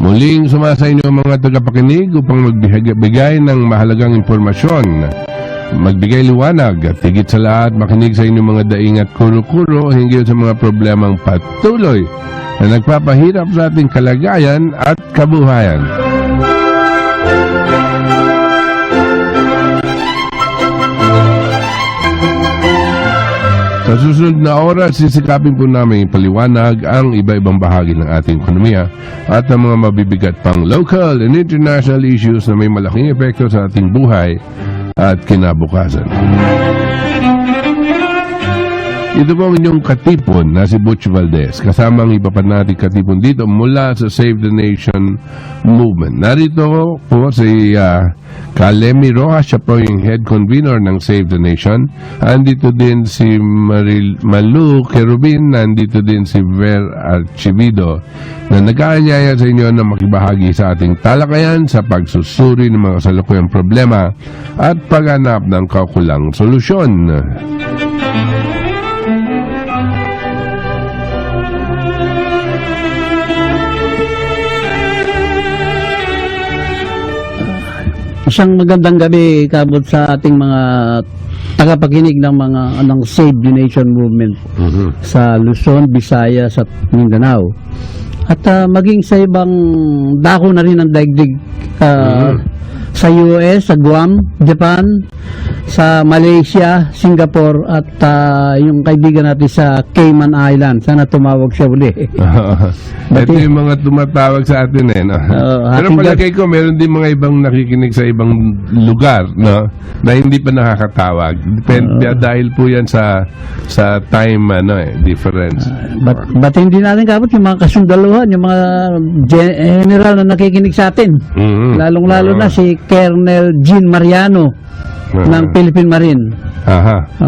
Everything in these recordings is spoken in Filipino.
Muling sumasa inyo ang mga tagapakinig upang magbigay ng mahalagang impormasyon, magbigay liwanag at higit sa lahat makinig sa inyong mga daing at kuro-kuro hinggil sa mga problemang patuloy na nagpapahirap sa ating kalagayan at kabuhayan. Sa susunod na oras, sisikapin po namin ipaliwanag ang iba-ibang bahagi ng ating ekonomiya at ang mga mabibigat pang local and international issues na may malaking epekto sa ating buhay at kinabukasan. Ito po ang inyong katipon na si Butch Valdez, kasama ang iba pa nating katipon dito mula sa Save the Nation Movement. Narito po si Kalemi Rojas, siya po yung head convener ng Save the Nation. Andito din si Malu Kerubin, nandito din si Ver Archivido na nag-aanyaya sa inyo na makibahagi sa ating talakayan sa pagsusuri ng mga kasalukuyang problema at paghanap ng kaukulang solusyon. Isang magandang gabi kabot sa ating mga tagapakinig ng mga Save the Nation Movement sa Luzon, Visayas at Mindanao. At maging sa ibang dako na rin ang daigdig sa US, sa Guam, Japan, sa Malaysia, Singapore at yung kaibigan natin sa Cayman Island. Sana tumawag siya uli. Ito yung mga tumatawag sa atin no? Pero palagay ko meron din mga ibang nakikinig sa ibang lugar, no? Na hindi pa nakakatawag. Depende dahil po yan sa time difference. But hindi natin kapot yung mga kasundaluhan, yung mga general na nakikinig sa atin. Lalong-lalo na si Colonel Jean Mariano ng Philippine Marine.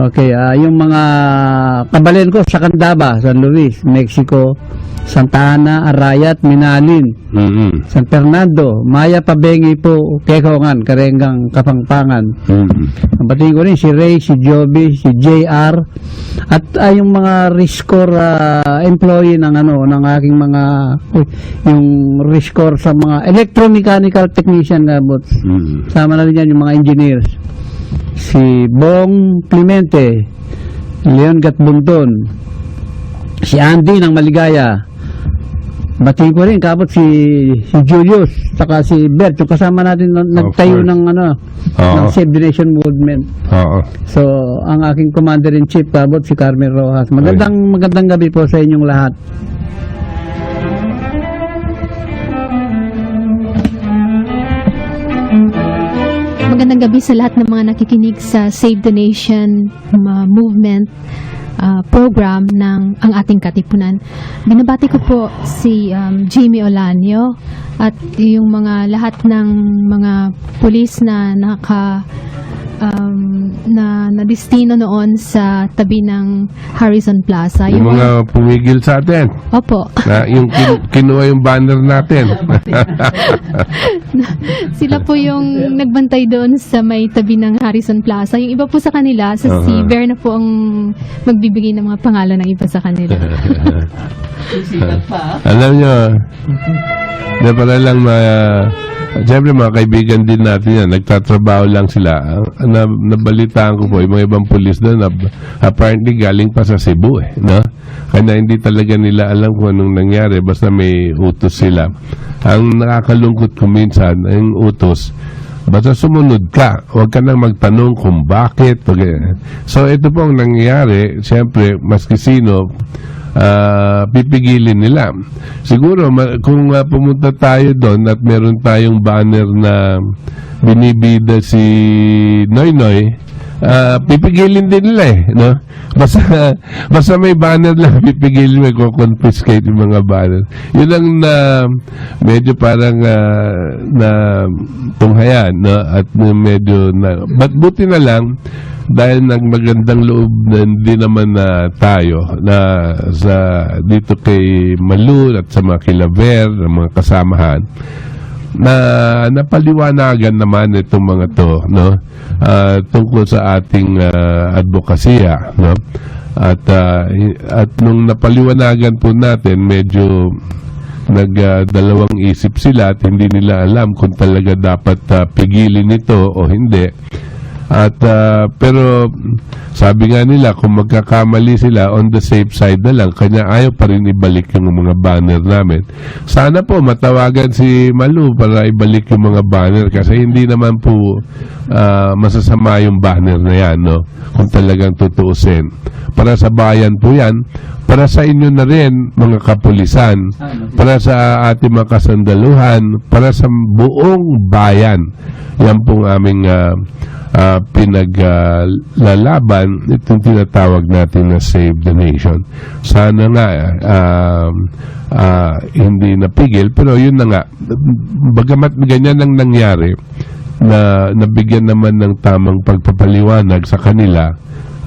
Okay, yung mga kabalin ko sa Candaba, San Luis, Mexico, Santa Ana, Arayat, Minalin, San Fernando, Maya Pabengi po, Kekongan, Karenggang, Kapangpangan. Batiin ko rin si Ray, si Joby, si JR at yung mga Riscor employee ng ng aking mga yung Riscor sa mga electromechanical technician bots. Sama na rin yan yung mga engineers. Si Bong Clemente, Leon Gatbunton, si Andy ng Maligaya. Batiin ko rin kapot si Julius saka si Bert, yung kasama natin nagtayo ng ng Save the Nation Movement. So ang aking commander-in-chief kapot si Carmen Rojas. Magandang gabi po sa inyong lahat. Magandang gabi sa lahat ng mga nakikinig sa Save the Nation Movement program ng Ang Ating Katipunan. Binabati ko po si Jamie Olanio at yung mga lahat ng mga pulis na na-destino noon sa tabi ng Harrison Plaza. Yung mga pumigil sa atin. Opo. Na yung kinuha yung banner natin. Sila po yung nagbantay doon sa may tabi ng Harrison Plaza. Yung iba po sa kanila, si Ver na po ang magbibigay ng mga pangalan ng iba sa kanila. Alam nyo, na para lang siyempre mga kaibigan din natin yan, nagtatrabaho lang sila. Nabalitaan ko po, yung mga ibang pulis doon, apparently galing pa sa Cebu no? Kaya hindi talaga nila alam kung anong nangyari, basta may utos sila. Ang nakakalungkot ko minsan, ang utos, basta sumunod ka, huwag ka nang magtanong kung bakit. So ito po ang nangyayari, siyempre, maski sino, pipigilin nila. Siguro kung pumunta tayo doon at meron tayong banner na binibida si Noynoy, pipigilin din nila no? Basta may banner lang, pipigilin, may confiscate yung mga banner. Yun ang medyo parang na tunghayan, no? At medyo but buti na lang dahil nagmagandang loob na hindi naman na tayo na sa dito kay Malu at sa mga kilaver, mga kasamahan, na napaliwanagan naman itong mga to, no? Tungkol sa ating advokasya, no? At nung napaliwanagan po natin, medyo nagdalawang isip sila at hindi nila alam kung talaga dapat pigilin ito o hindi. At pero sabi nga nila, kung magkakamali sila, on the safe side na lang, kanya ayaw pa rin ibalik yung mga banner namin. Sana po matawagan si Malu para ibalik yung mga banner, kasi hindi naman po masasama yung banner na yan, no? Kung talagang tutuusin. Para sa bayan po yan, para sa inyo na rin, mga kapulisan, para sa ating mga kasandaluhan, para sa buong bayan. Yan pong aming pinaglalaban, itong tinatawag natin na Save the Nation. Sana nga hindi napigil, pero yun na nga, bagamat ganyan ang nangyari, na nabigyan naman ng tamang pagpapaliwanag sa kanila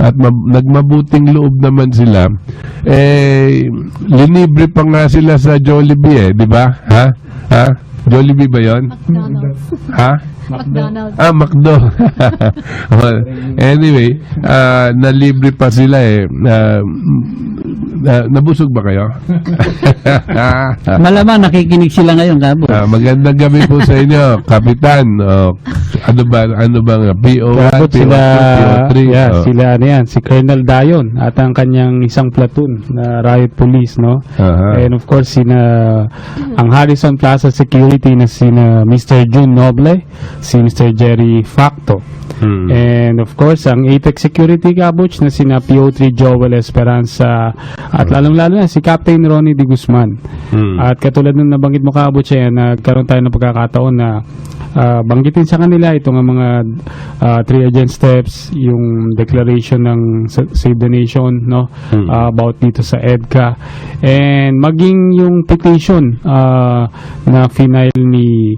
at nagmabuting loob naman sila, linibre pa nga sila sa Jollibee, di ba? Ha? Jollibee ba yun? McDonald's. Ha? McDonald's. McDo. Well, anyway, nalibre pa sila nabusog ba kayo? Malamang nakikinig sila ngayon, Kabo. Magandang gabi po sa inyo, Kapitan. Ano ba nga? PO1, sila, PO2, PO3. sila yan, si Colonel Dayon at ang kanyang isang platoon na riot police, no? And of course, ang Harrison Plaza Security na sina Mr. June Noble, si Mr. Jerry Facto. And of course, ang ATEC Security Kabuch na sina PO3 Joel Esperanza at lalong-lalo na si Captain Ronnie de Guzman. At katulad ng nabanggit mo Kabuch, nagkaroon tayo ng pagkakataon na banggitin sa kanila itong mga 3 agent steps, yung declaration ng Save the Nation, no? About dito sa EDCA, and maging yung petition na final ni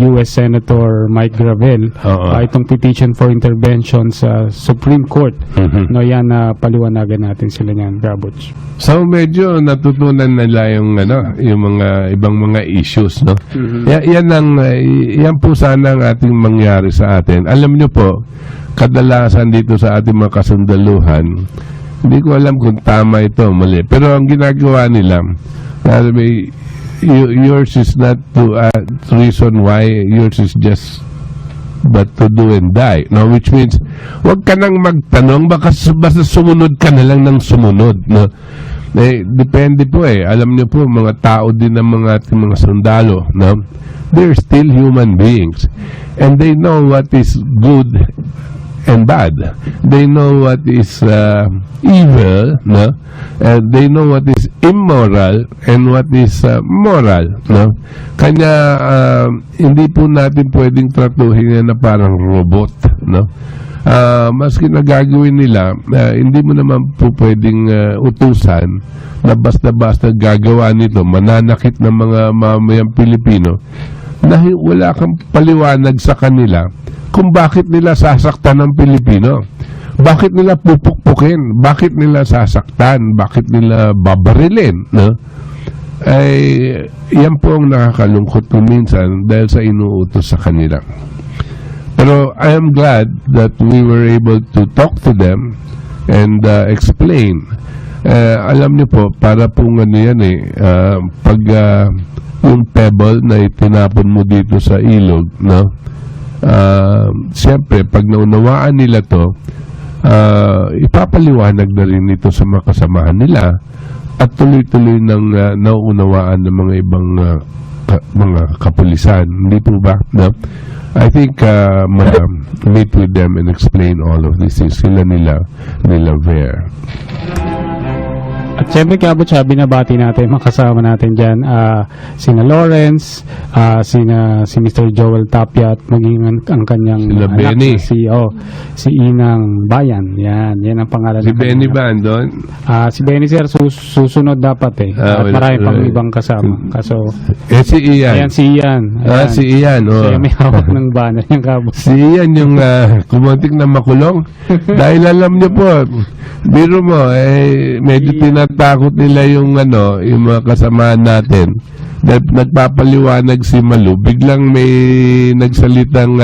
US Senator Mike Gravel, itong petition for intervention sa Supreme Court. No, yan na paliwanagan natin sila niyan, Gabuch. So medyo natutunan nila yung yung mga ibang mga issues, no? Yan po sana ang ating mangyari sa atin. Alam nyo po, kadalasan dito sa ating mga kasundaluhan, hindi ko alam kung tama ito, mali. Pero ang ginagawa nila, yours is not to reason why, yours is just but to do and die. No, which means, wag ka nang magtanong, basta sumunod ka na lang ng sumunod, no? Depende po alam niyo po, mga tao din ng mga ating mga sundalo, no? They're still human beings, and they know what is good and bad. They know what is evil, no? And they know what is immoral and what is moral, no? Kanya hindi po natin pwedeng tratuhin yan na parang robot, no? Maski na gagawin nila, hindi mo naman po pwedeng utusan na basta-basta gagawa nito, mananakit ng mga mamamayang Pilipino, na wala kang paliwanag sa kanila kung bakit nila sasaktan ng Pilipino, bakit nila pupukpukin, bakit nila sasaktan, bakit nila babarilin, no? Yan po ang nakakalungkot kung minsan dahil sa inuutos sa kanila. Pero I am glad that we were able to talk to them and explain. Alam niyo po, para pong yan pag yung pebble na itinapon mo dito sa ilog, no? Siyempre, pag naunawaan nila to, ipapaliwanag na rin ito sa mga kasamahan nila at tuloy-tuloy nang nauunawaan ng mga ibang mga kapulisan. Hindi po ba? No? I think meet with them and explain all of this. Sila nila Ver. At syempre Kabut, binabati natin mga kasama natin dyan, sina Lawrence, si Mr. Joel Tapia at maging ang kanyang sila anak Benny. si Inang Bayan. Yan ang pangalan. Si Benny ba andon? Si Benny sir susunod dapat at marami pang ibang kasama. Kaso si Ian. Ayan si Ian. Si Ian. Siya may hawak ng banner yung Kabut. Si Ian yung kumuntik na makulong. Dahil alam niyo po, biro mo, medyo tinatakot nila yung yung mga kasamaan natin. Dahil nagpapaliwanag si Malu, biglang may nagsalitang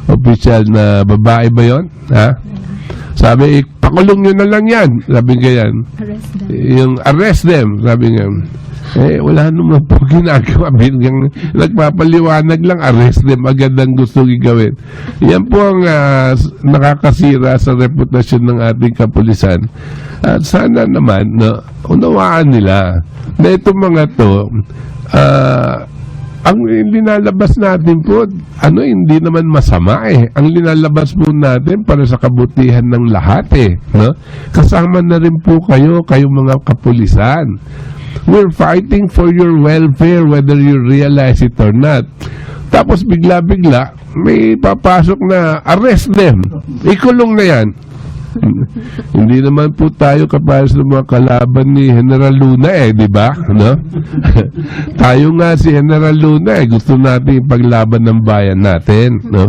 opisyal na babae ba yon? Ha? Sabi, pakulong nyo na lang yan. Sabi ganyan. Arrest them. Yung arrest them, sabi nga. Wala naman po ginagawa. Nagpapaliwanag lang, arrest them. Agad ang gusto gawin. Yan po ang nakakasira sa reputasyon ng ating kapulisan. At sana naman, unawaan nila na itong mga to, ang linalabas natin po, hindi naman masama eh. Ang linalabas po natin para sa kabutihan ng lahat eh. No? Kasama na rin po kayong mga kapulisan. We're fighting for your welfare whether you realize it or not. Tapos bigla-bigla, may papasok na arrest them. Ikulong na yan. Hindi naman po tayo kapares ng mga kalaban ni General Luna eh, di ba? No? Tayo nga si General Luna eh, gusto natin ipaglaban ng bayan natin, no?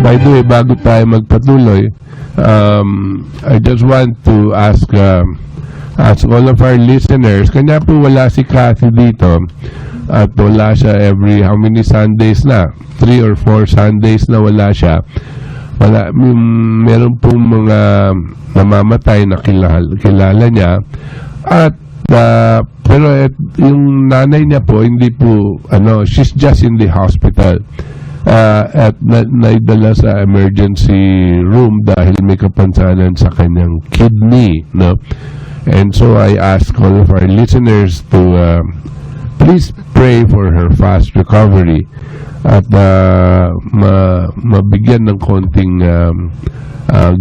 By the way, bago tayo magpatuloy, I just want to ask all of our listeners, kanya po wala si Cathy dito at wala siya every how many Sundays na? 3 or 4 Sundays na wala siya. Meron pong mga namamatay na kilala niya at pero yung nanay niya po hindi po she's just in the hospital at naidala sa emergency room dahil may kapansanan sa kanyang kidney, no? And so I ask all of our listeners to please pray for her fast recovery at mabigyan ng konting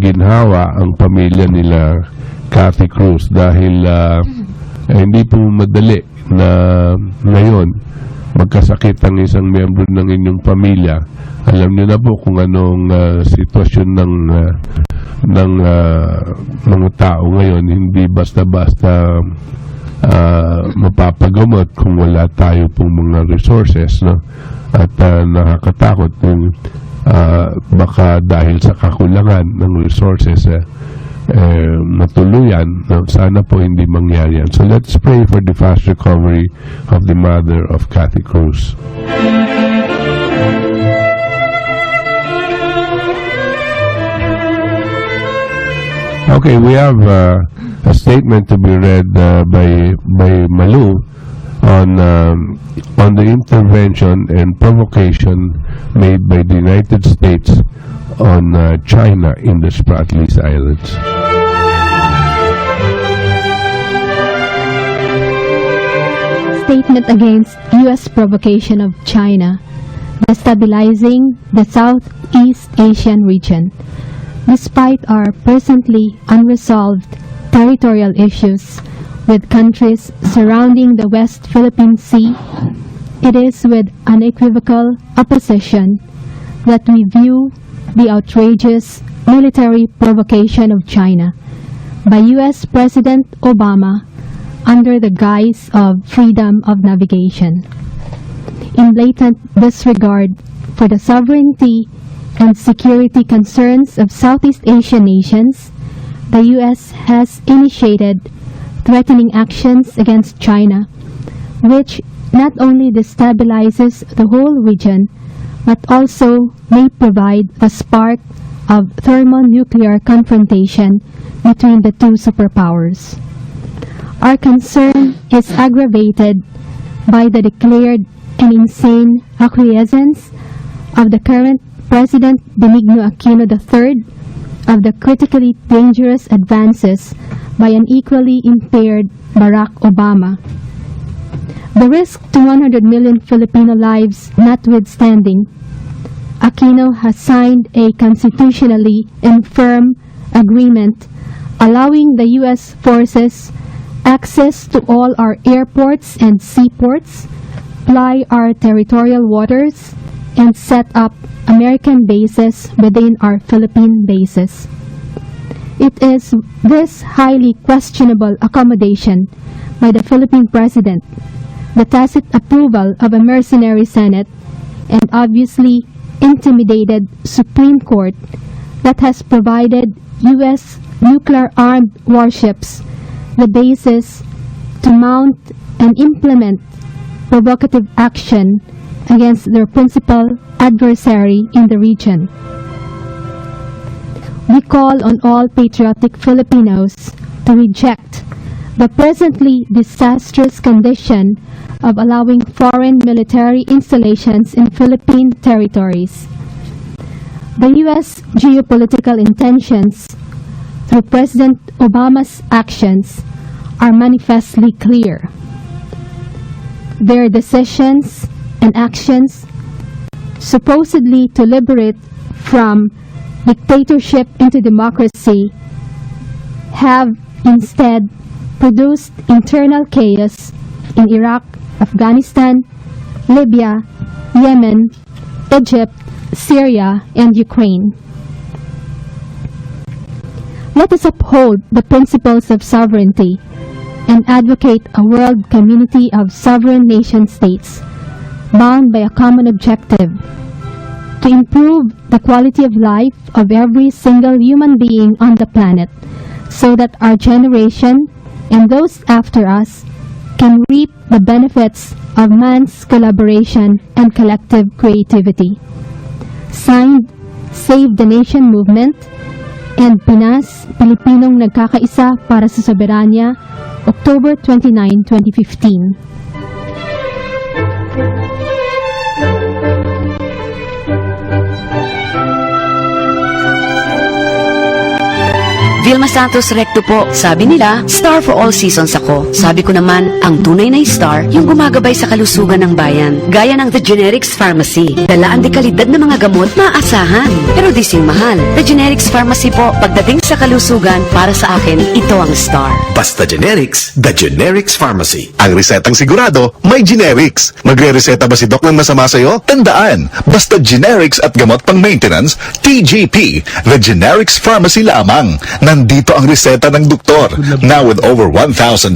ginhawa ang pamilya nila Cathy Cruz dahil hindi po madali na ngayon magkasakit ang isang miyembro ng inyong pamilya. Alam niyo na po kung anong sitwasyon ng mga tao ngayon, hindi basta-basta mapapagamot kung wala tayo pong mga resources, no? At nakakatakot kung baka dahil sa kakulangan ng resources matuluyan, sana po hindi mangyari yan. So let's pray for the fast recovery of the mother of Cathy Cruz. Okay, we have a statement to be read by Malu on the intervention and provocation made by the United States on China in the Spratleys Islands. Statement against U.S. provocation of China, destabilizing the Southeast Asian region. Despite our presently unresolved territorial issues with countries surrounding the West Philippine Sea, it is with unequivocal opposition that we view the outrageous military provocation of China by U.S. President Obama under the guise of freedom of navigation. In blatant disregard for the sovereignty and security concerns of Southeast Asian nations, the U.S. has initiated threatening actions against China, which not only destabilizes the whole region, but also may provide a spark of thermonuclear confrontation between the two superpowers. Our concern is aggravated by the declared and insane acquiescence of the current President Benigno Aquino III of the critically dangerous advances by an equally impaired Barack Obama. The risk to 100 million Filipino lives notwithstanding, Aquino has signed a constitutionally infirm agreement allowing the U.S. forces access to all our airports and seaports, ply our territorial waters, and set up American bases within our Philippine bases. It is this highly questionable accommodation by the Philippine President, the tacit approval of a mercenary Senate, and obviously intimidated Supreme Court that has provided U.S. nuclear-armed warships the basis to mount and implement provocative action against their principal adversary in the region. We call on all patriotic Filipinos to reject the presently disastrous condition of allowing foreign military installations in Philippine territories. The U.S. geopolitical intentions through President Obama's actions are manifestly clear. Their decisions and actions, supposedly to liberate from dictatorship into democracy, have instead produced internal chaos in Iraq, Afghanistan, Libya, Yemen, Egypt, Syria, and Ukraine. Let us uphold the principles of sovereignty and advocate a world community of sovereign nation-states bound by a common objective to improve the quality of life of every single human being on the planet so that our generation and those after us can reap the benefits of man's collaboration and collective creativity. Signed, Save the Nation Movement and Pinas, Pilipinong Nagkakaisa para sa Soberanya, October 29, 2015. Vilma Santos Recto po. Sabi nila, star for all seasons ako. Sabi ko naman, ang tunay na star, yung gumagabay sa kalusugan ng bayan. Gaya ng The Generics Pharmacy. Dalaan di kalidad na mga gamot maaasahan. Pero di sing mahal. The Generics Pharmacy po, pagdating sa kalusugan, para sa akin, ito ang star. Basta Generics, The Generics Pharmacy. Ang resetang sigurado, may generics. Magre-reseta ba si Doc ng masama sa'yo? Tandaan, basta generics at gamot pang maintenance, TGP, The Generics Pharmacy lamang. Nandito ang reseta ng doktor. Now with over 1,700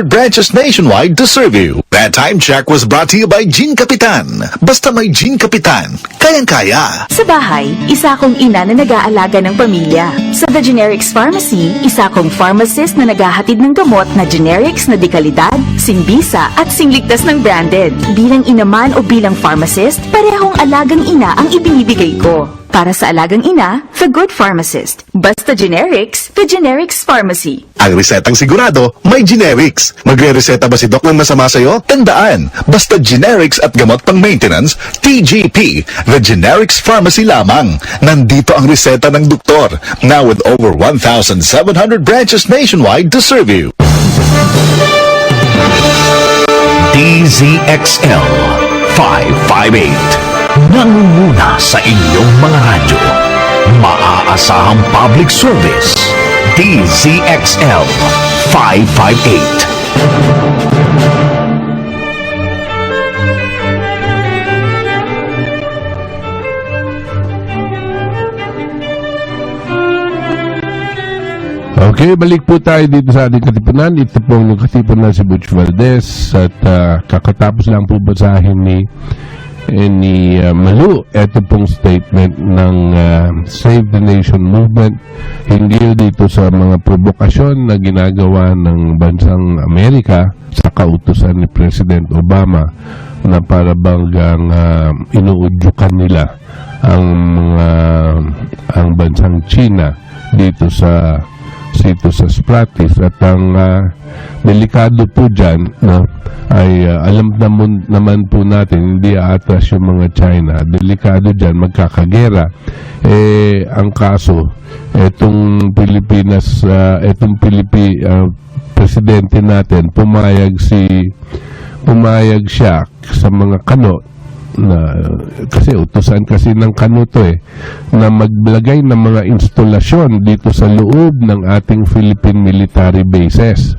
branches nationwide to serve you. That time check was brought to you by Gin Kapitan. Basta may Gin Kapitan, kayang-kaya. Sa bahay, isa akong ina na nag-aalaga ng pamilya. Sa The Generics Pharmacy, isa akong pharmacist na naghahatid ng gamot na generics na dekalidad, singbisa at singligtas ng branded. Bilang inaman o bilang pharmacist, parehong alagang ina ang ibinibigay ko. Para sa alagang ina, The Good Pharmacist. Basta Generics, The Generics Pharmacy. Ang resetang sigurado, may generics. Magre-reseta ba si Doc ng masama sa'yo? Tandaan, basta generics at gamot pang maintenance, TGP, The Generics Pharmacy lamang. Nandito ang reseta ng doktor. Now with over 1,700 branches nationwide to serve you. DZXL 558. Nangunguna sa inyong mga radyo. Maaasahang public service. DZXL 558. Okay, balik po tayo dito sa ating katipunan. Ito pong katipunan si Butch Valdez at kakatapos lang po basahin ni Malu. Ito pong statement ng Save the Nation Movement hinggil dito sa mga provokasyon na ginagawa ng bansang Amerika sa kautusan ni President Obama na para banggang inuudyukan nila ang bansang China dito sa Spratis. At ang delikado po dyan, no, ay alam naman po natin, hindi aatras yung mga China. Delikado dyan, magkakagera. Ang kaso, etong Pilipinas, presidente natin, pumayag siya sa mga kano, na kasi utusan kasi ng kanuto na maglagay ng mga instalasyon dito sa loob ng ating Philippine military bases.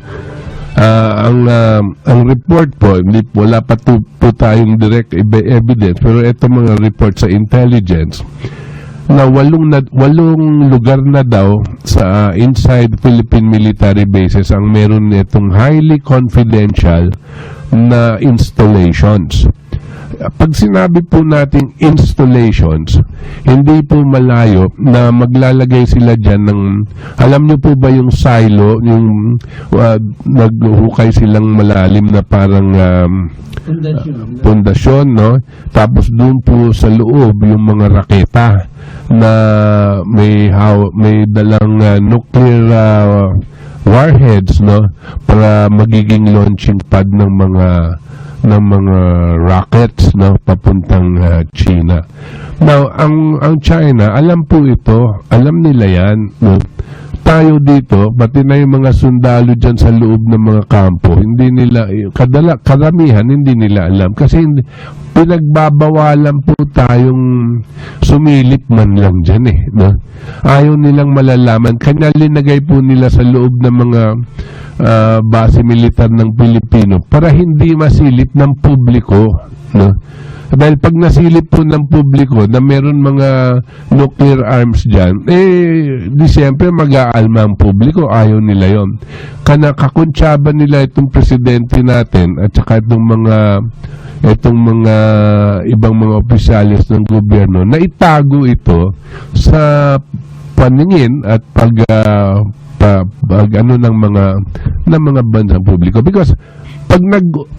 Ang report po, wala pa po tayong direct evidence, pero ito mga report sa intelligence na walong lugar na daw sa inside Philippine military bases ang meron nitong highly confidential na installations. pag sinabi po nating installations, hindi po malayo na maglalagay sila dyan ng, alam nyo po ba yung silo, yung naghuhukay silang malalim na parang pundasyon, no? Tapos doon po sa loob yung mga raketa na may dalang nuclear warheads, no, para magiging launching pad ng mga rockets, no, papuntang China. Now, ang China, alam po ito, alam nila yan, no. Tayo dito, pati na yung mga sundalo dyan sa loob ng mga kampo, hindi nila, karamihan hindi nila alam kasi pinagbabawalan po tayong sumilip man lang dyan, no? Ayaw nilang malalaman, kanya linagay po nila sa loob ng mga base militar ng Pilipino para hindi masilip ng publiko, no? Dahil pag nasilip po ng publiko na meron mga nuclear arms dyan, di siyempre mag-aalma ang publiko, ayaw nila yon. Kakuntsaba nila itong presidente natin at saka itong mga ibang mga opisyalis ng gobyerno na itago ito sa paningin at pag ng mga bansang publiko, because pag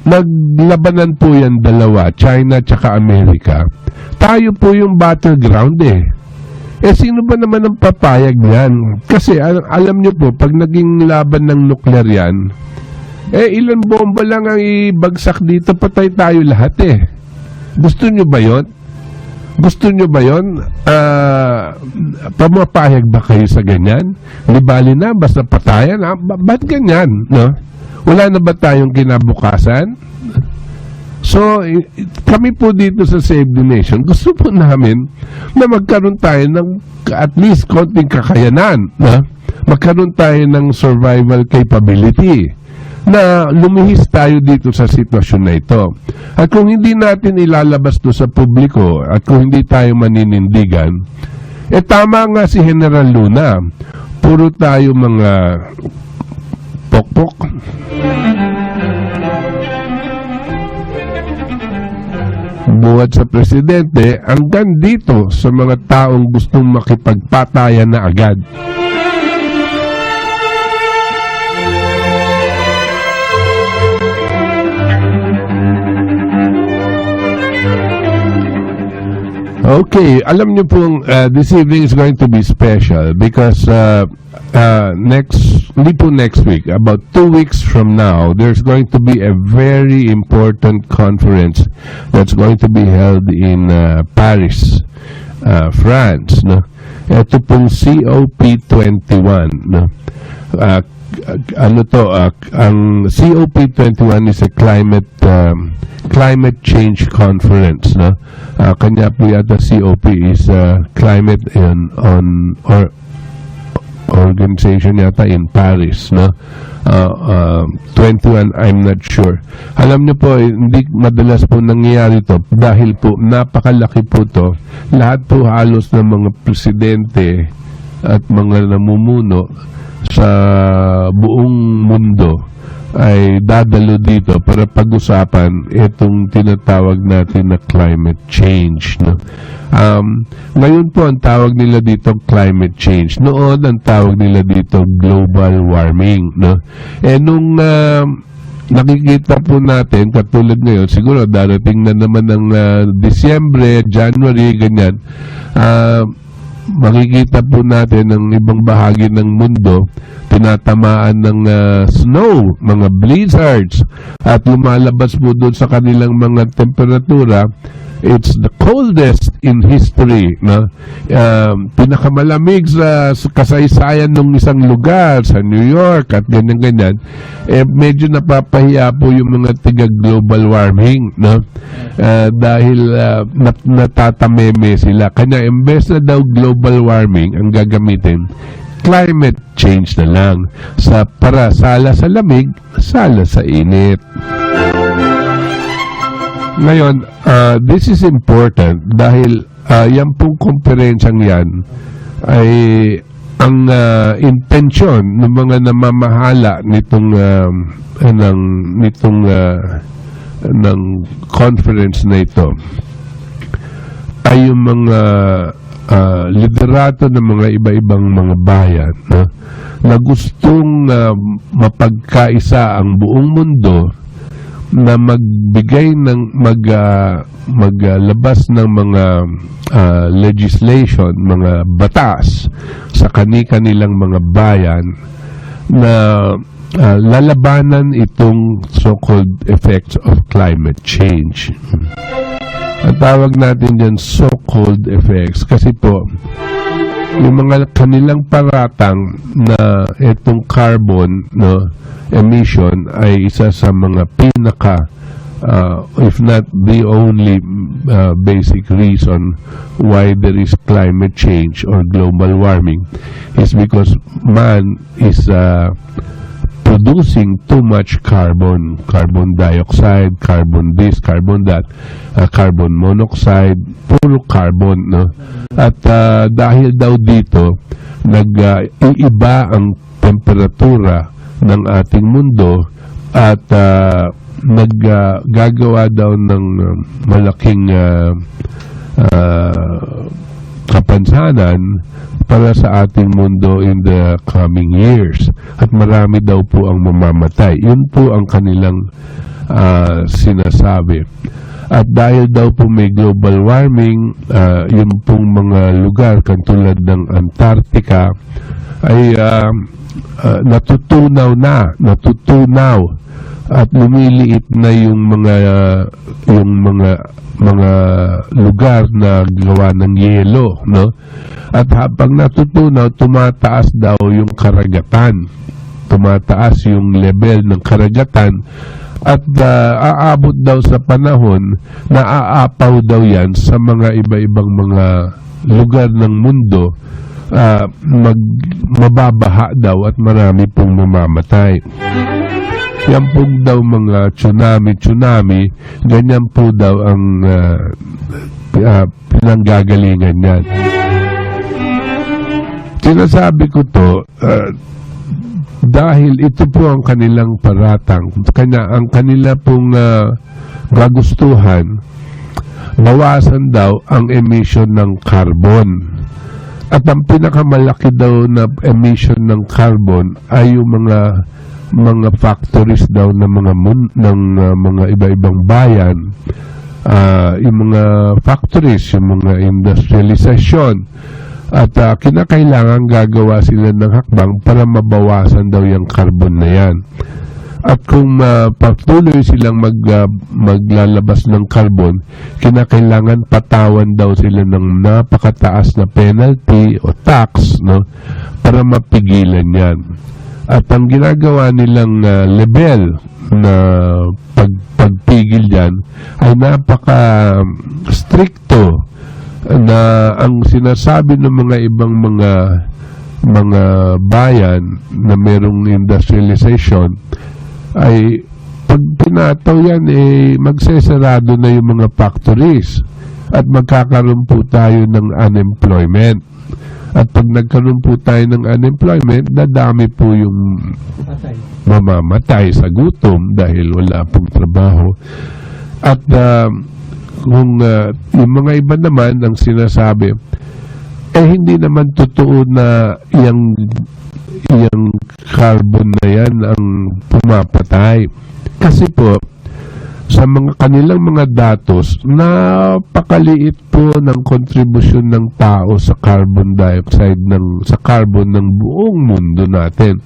naglabanan po yan dalawa, China at Amerika, tayo po yung battleground sino ba naman ang papayag yan? Kasi alam nyo po, pag naging laban ng nuclear yan, ilan bomba lang ang ibagsak dito, patay tayo lahat Gusto nyo ba yon? Gusto nyo ba yon? Pamapayag ba kayo sa ganyan? Di bali na, basta patayan. Ba't ganyan? No? Wala na ba tayong kinabukasan? So, kami po dito sa Save the Nation, gusto po namin na magkaroon tayo ng at least konting kakayanan. Magkaroon tayo ng survival capability na lumihis tayo dito sa sitwasyon na ito. At kung hindi natin ilalabas to sa publiko at kung hindi tayo maninindigan, tama nga si General Luna, puro tayo mga pokpok. Buhat sa presidente hanggang dito sa mga taong gustong makipagpatayan na agad. Okay, alam niyo pong this evening is going to be special because next week, about 2 weeks from now, there's going to be a very important conference that's going to be held in Paris, France. No? Ito pong COP21. No? Ang COP21 is a climate change conference, no? Kanya po yata COP is climate or organization yata in Paris, no? 21, I'm not sure. Alam niyo po, hindi madalas po nangyayari to dahil po napakalaki po to. Lahat po halos ng mga presidente at mga namumuno sa buong mundo ay dadalo dito para pag-usapan itong tinatawag natin na climate change, no? Ngayon po ang tawag nila dito climate change. Noon ang tawag nila dito global warming, no? Nung nakikita po natin katulad ngayon, siguro darating na naman ng Disyembre, January, ganyan, makikita po natin ng ibang bahagi ng mundo tinatamaan ng snow, mga blizzards, at lumalabas po doon sa kanilang mga temperatura. It's the coldest in history, no? Pinakamalamig sa kasaysayan ng isang lugar sa New York at ganyan-ganyan. Medyo napapahiya po yung mga tiga global warming, no? Dahil natatameme sila. Kanya imbes na daw global warming ang gagamitin, climate change na lang para sala sa lamig, sala sa init. Ngayon, this is important dahil yan pong komperensyang yan ay ang intensyon ng mga namamahala nitong conference na ito ay yung mga liderato ng mga iba-ibang mga bayan na gustong mapagkaisa ang buong mundo, na magbigay ng maglabas ng mga legislation, mga batas sa kani-kanilang mga bayan na lalabanan itong so-called effects of climate change. Ang tawag natin dyan so-called effects kasi po yung mga kanilang paratang na itong carbon emission ay isa sa mga pinaka if not the only basic reason why there is climate change or global warming is because man is producing too much carbon dioxide, carbon this, carbon that, carbon monoxide, puro carbon, at dahil daw dito nag-iiba ang temperatura ng ating mundo at naggagawa daw ng malaking kapansanan para sa ating mundo in the coming years, at marami daw po ang mamamatay. Yun po ang kanilang sinasabi. At dahil daw po may global warming, yung pong mga lugar katulad ng Antarctica ay natutunaw at lumiliit na yung mga lugar na gawa ng yelo, at habang natutunaw, tumataas daw yung karagatan, tumataas yung level ng karagatan, at aabot daw sa panahon na aapaw daw yan sa mga iba-ibang mga lugar ng mundo, mababaha daw at marami pong mamamatay. Yan po daw mga tsunami, ganyan po daw ang pinanggagalingan yan. Sinasabi ko to dahil ito po ang kanilang paratang, ang kanila pong gagustuhan, bawasan daw ang emission ng carbon. At ang pinakamalaki daw na emission ng carbon ay yung mga factories daw ng mga iba-ibang bayan, yung mga factories, yung mga industrialization, at kinakailangan gagawa sila ng hakbang para mabawasan daw yung carbon na yan. At kung patuloy silang maglalabas ng carbon, kinakailangan patawan daw sila ng napakataas na penalty o tax, para mapigilan yan. At ang ginagawa nilang level na pagpigil dyan ay napaka-stricto, na ang sinasabi ng mga ibang mga bayan na merong industrialization ay pag pinataw yan, magsesarado na yung mga factories at magkakaroon po tayo ng unemployment. At pag nagkaroon po tayo ng unemployment, dadami po yung mamamatay sa gutom dahil wala pong trabaho. At kung yung mga iba naman ang sinasabi, hindi naman totoo na yung carbon na yan ang pumapatay. Kasi po, sa mga kanilang mga datos, napakaliit po ng kontribusyon ng tao sa carbon dioxide, sa carbon ng buong mundo natin.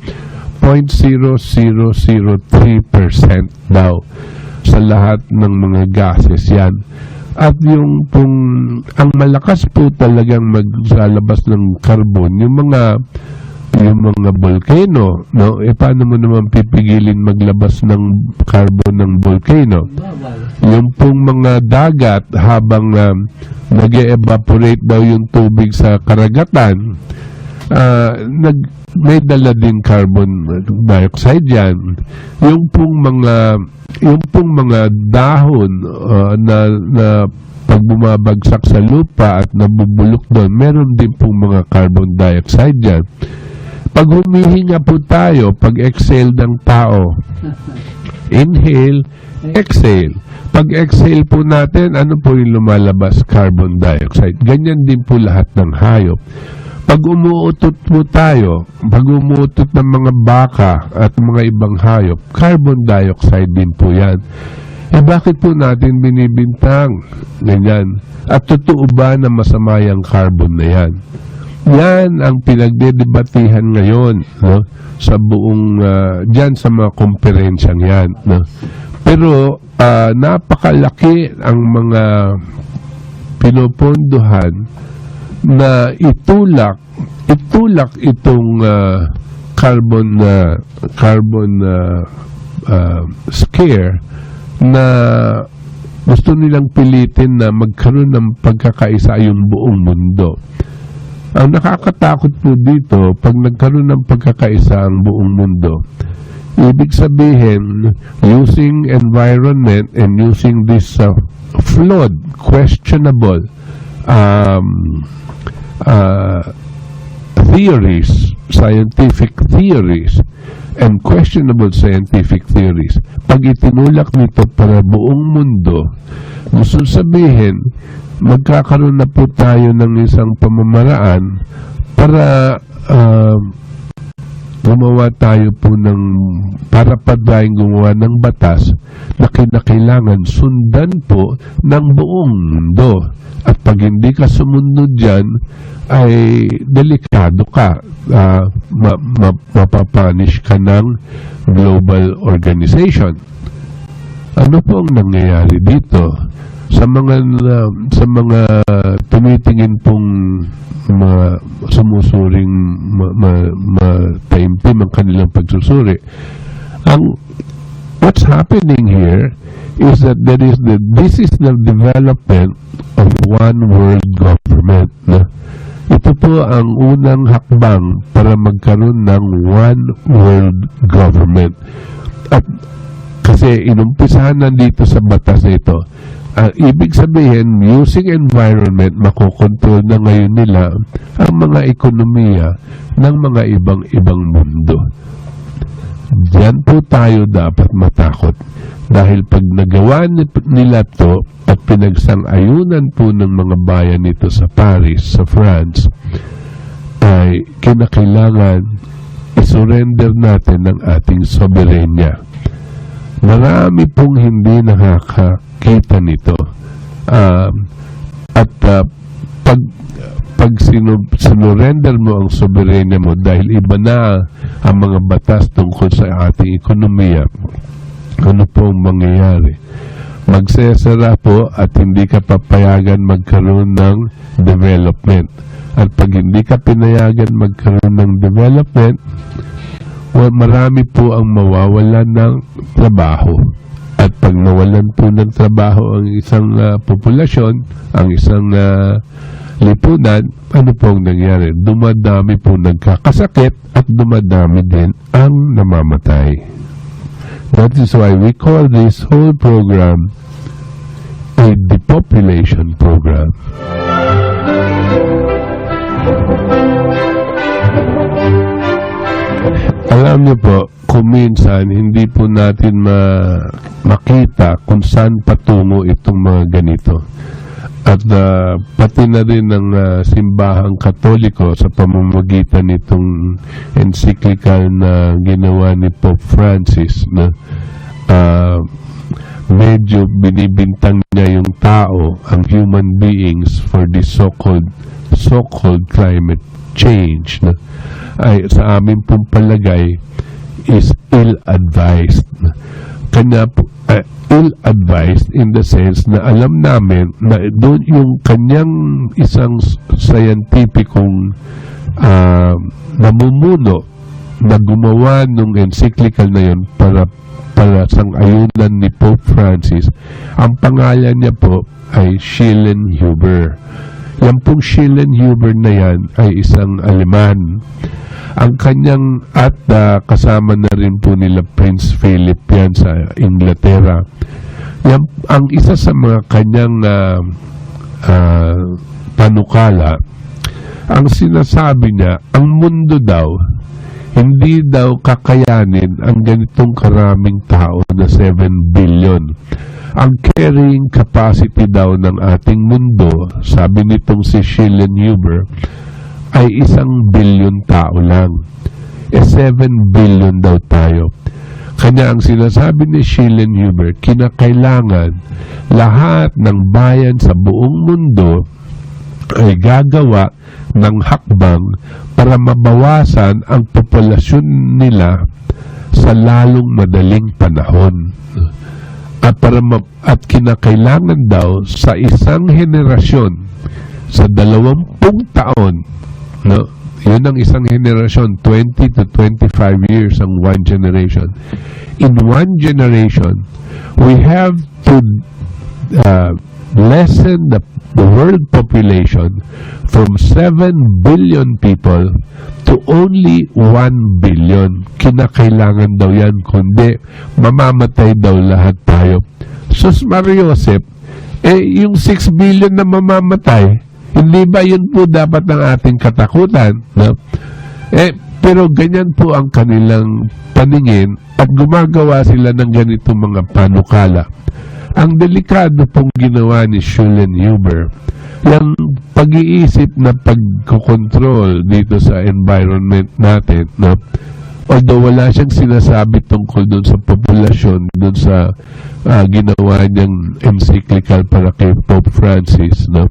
0.0003% daw sa lahat ng mga gases yan. At yung ang malakas po talagang maglalabas ng carbon, yung mga volcano, paano mo naman pipigilin maglabas ng carbon ng volcano? Yung pong mga dagat, habang nag-evaporate daw yung tubig sa karagatan, may dala din carbon dioxide yan. Yung pong mga dahon na pag bumabagsak sa lupa at nabubulok doon, meron din pong mga carbon dioxide yan. Pag humihinga po tayo, pag exhale ng tao, inhale, exhale. Pag exhale po natin, ano po yung lumalabas? Carbon dioxide. Ganyan din po lahat ng hayop. Pag umuutot po tayo, pag umuutot ng mga baka at mga ibang hayop, carbon dioxide din po yan. Bakit po natin binibintang? Ganyan. At totoo ba na masama yung carbon na yan? Yan ang pinagdedebatihan ngayon, no? Sa buong, dyan sa mga komperensyang yan. No? Pero napakalaki ang mga pinopondohan na itulak itong carbon scare na gusto nilang pilitin na magkaroon ng pagkakaisa yung buong mundo. Ang nakakatakot po dito, pag nagkaroon ng pagkakaisa ang buong mundo, ibig sabihin, using environment and using this flawed, questionable theories, scientific theories, and questionable scientific theories, pag itinulak nito para buong mundo, gusto sabihin, magkakaroon na po tayo ng isang pamamaraan para gumawa tayo po ng, para pa tayong gumawa ng batas na kinakailangan sundan po ng buong mundo. At pag hindi ka sumunod dyan, ay delikado ka. Mapapanish ka ng global organization. Ano po ang nangyayari dito? Sa mga tumitingin pong sumusuring mataimtim ang kanilang pagsusuri, what's happening here is that this is the development of one world government. Ito po ang unang hakbang para magkaroon ng one world government. At kasi inumpisahan na dito sa batas na ito, ibig sabihin, using environment, makokontrol na ngayon nila ang mga ekonomiya ng mga ibang mundo. Diyan po tayo dapat matakot. Dahil pag nagawa nila to at pinagsang-ayunan po ng mga bayan nito sa Paris, sa France, ay kinakailangan isurrender natin ang ating soberenya. Marami pong hindi nakakakita nito. Pag sinurrender mo ang soberenya mo dahil iba na ang mga batas tungkol sa ating ekonomiya, ano pong mangyayari? Magsesara po at hindi ka papayagan magkaroon ng development. At pag hindi ka pinayagan magkaroon ng development, marami po ang mawawalan ng trabaho. At pag nawalan po ng trabaho ang isang populasyon, ang isang lipunan, ano pong nangyari? Dumadami po nagkakasakit at dumadami din ang namamatay. That is why we call this whole program a depopulation program. Alam niyo po, kung minsan hindi po natin makita kung saan patungo itong mga ganito. At pati na rin ng simbahang Katoliko sa pamamagitan nitong encyclical na ginawa ni Pope Francis, na medyo binibintang niya yung tao, ang human beings, for this so-called climate change, na ay sa amin pong palagay is ill-advised. Kanya ill-advised in the sense na alam namin na doon yung kanyang isang scientificong namumuno na gumawa ng encyclical na yun para sang-ayunan ni Pope Francis. Ang pangalan niya po ay Schellnhuber. Yan pong Schellnhuber na yan ay isang Aleman. Ang kanyang kasama na rin po nila Prince Philip yan sa Inglaterra. Yan, ang isa sa mga kanyang panukala, ang sinasabi niya, ang mundo daw hindi daw kakayanin ang ganitong karaming tao na 7 billion. Ang carrying capacity daw ng ating mundo, sabi nitong si Schellnhuber, ay 1 billion tao lang. 7 billion daw tayo. Kanya ang sinasabi ni Schellnhuber, kinakailangan lahat ng bayan sa buong mundo ay gagawa ng hakbang para mabawasan ang populasyon nila sa lalong madaling panahon. At kinakailangan daw sa isang henerasyon, sa 20 taon, no? Yun ang isang henerasyon, 20 to 25 years ang one generation. In one generation, we have to lessen the world population from 7 billion people to only 1 billion. Kinakailangan daw yan, kundi mamamatay daw lahat tayo. Sus Mariosep, yung 6 billion na mamamatay, hindi ba yun po dapat ang ating katakutan? No? Pero ganyan po ang kanilang paningin at gumagawa sila ng ganitong mga panukala. Ang delikado pong ginawa ni Schellnhuber, yung pag-iisip na pagkokontrol dito sa environment natin, no? Although wala siyang sinasabi tungkol doon sa populasyon, doon sa ginawa niyang encyclical para kay Pope Francis, no?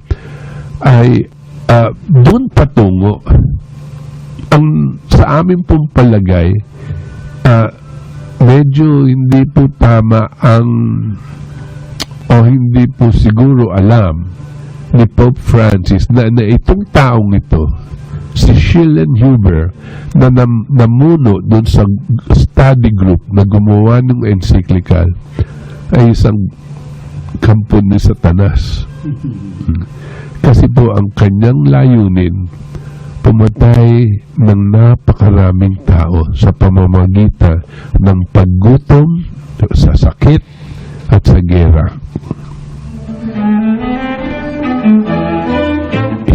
Ay doon patungo. Ang sa amin pong palagay, medyo hindi po tama ang o hindi po siguro alam ni Pope Francis na itong taong ito, si Schellnhuber, na namuno doon sa study group na gumawa ng encyclical, ay isang kampo ni Satanas. Kasi po ang kanyang layunin, pumatay ng napakaraming tao sa pamamagitan ng paggutom, sa sakit, at sa gera.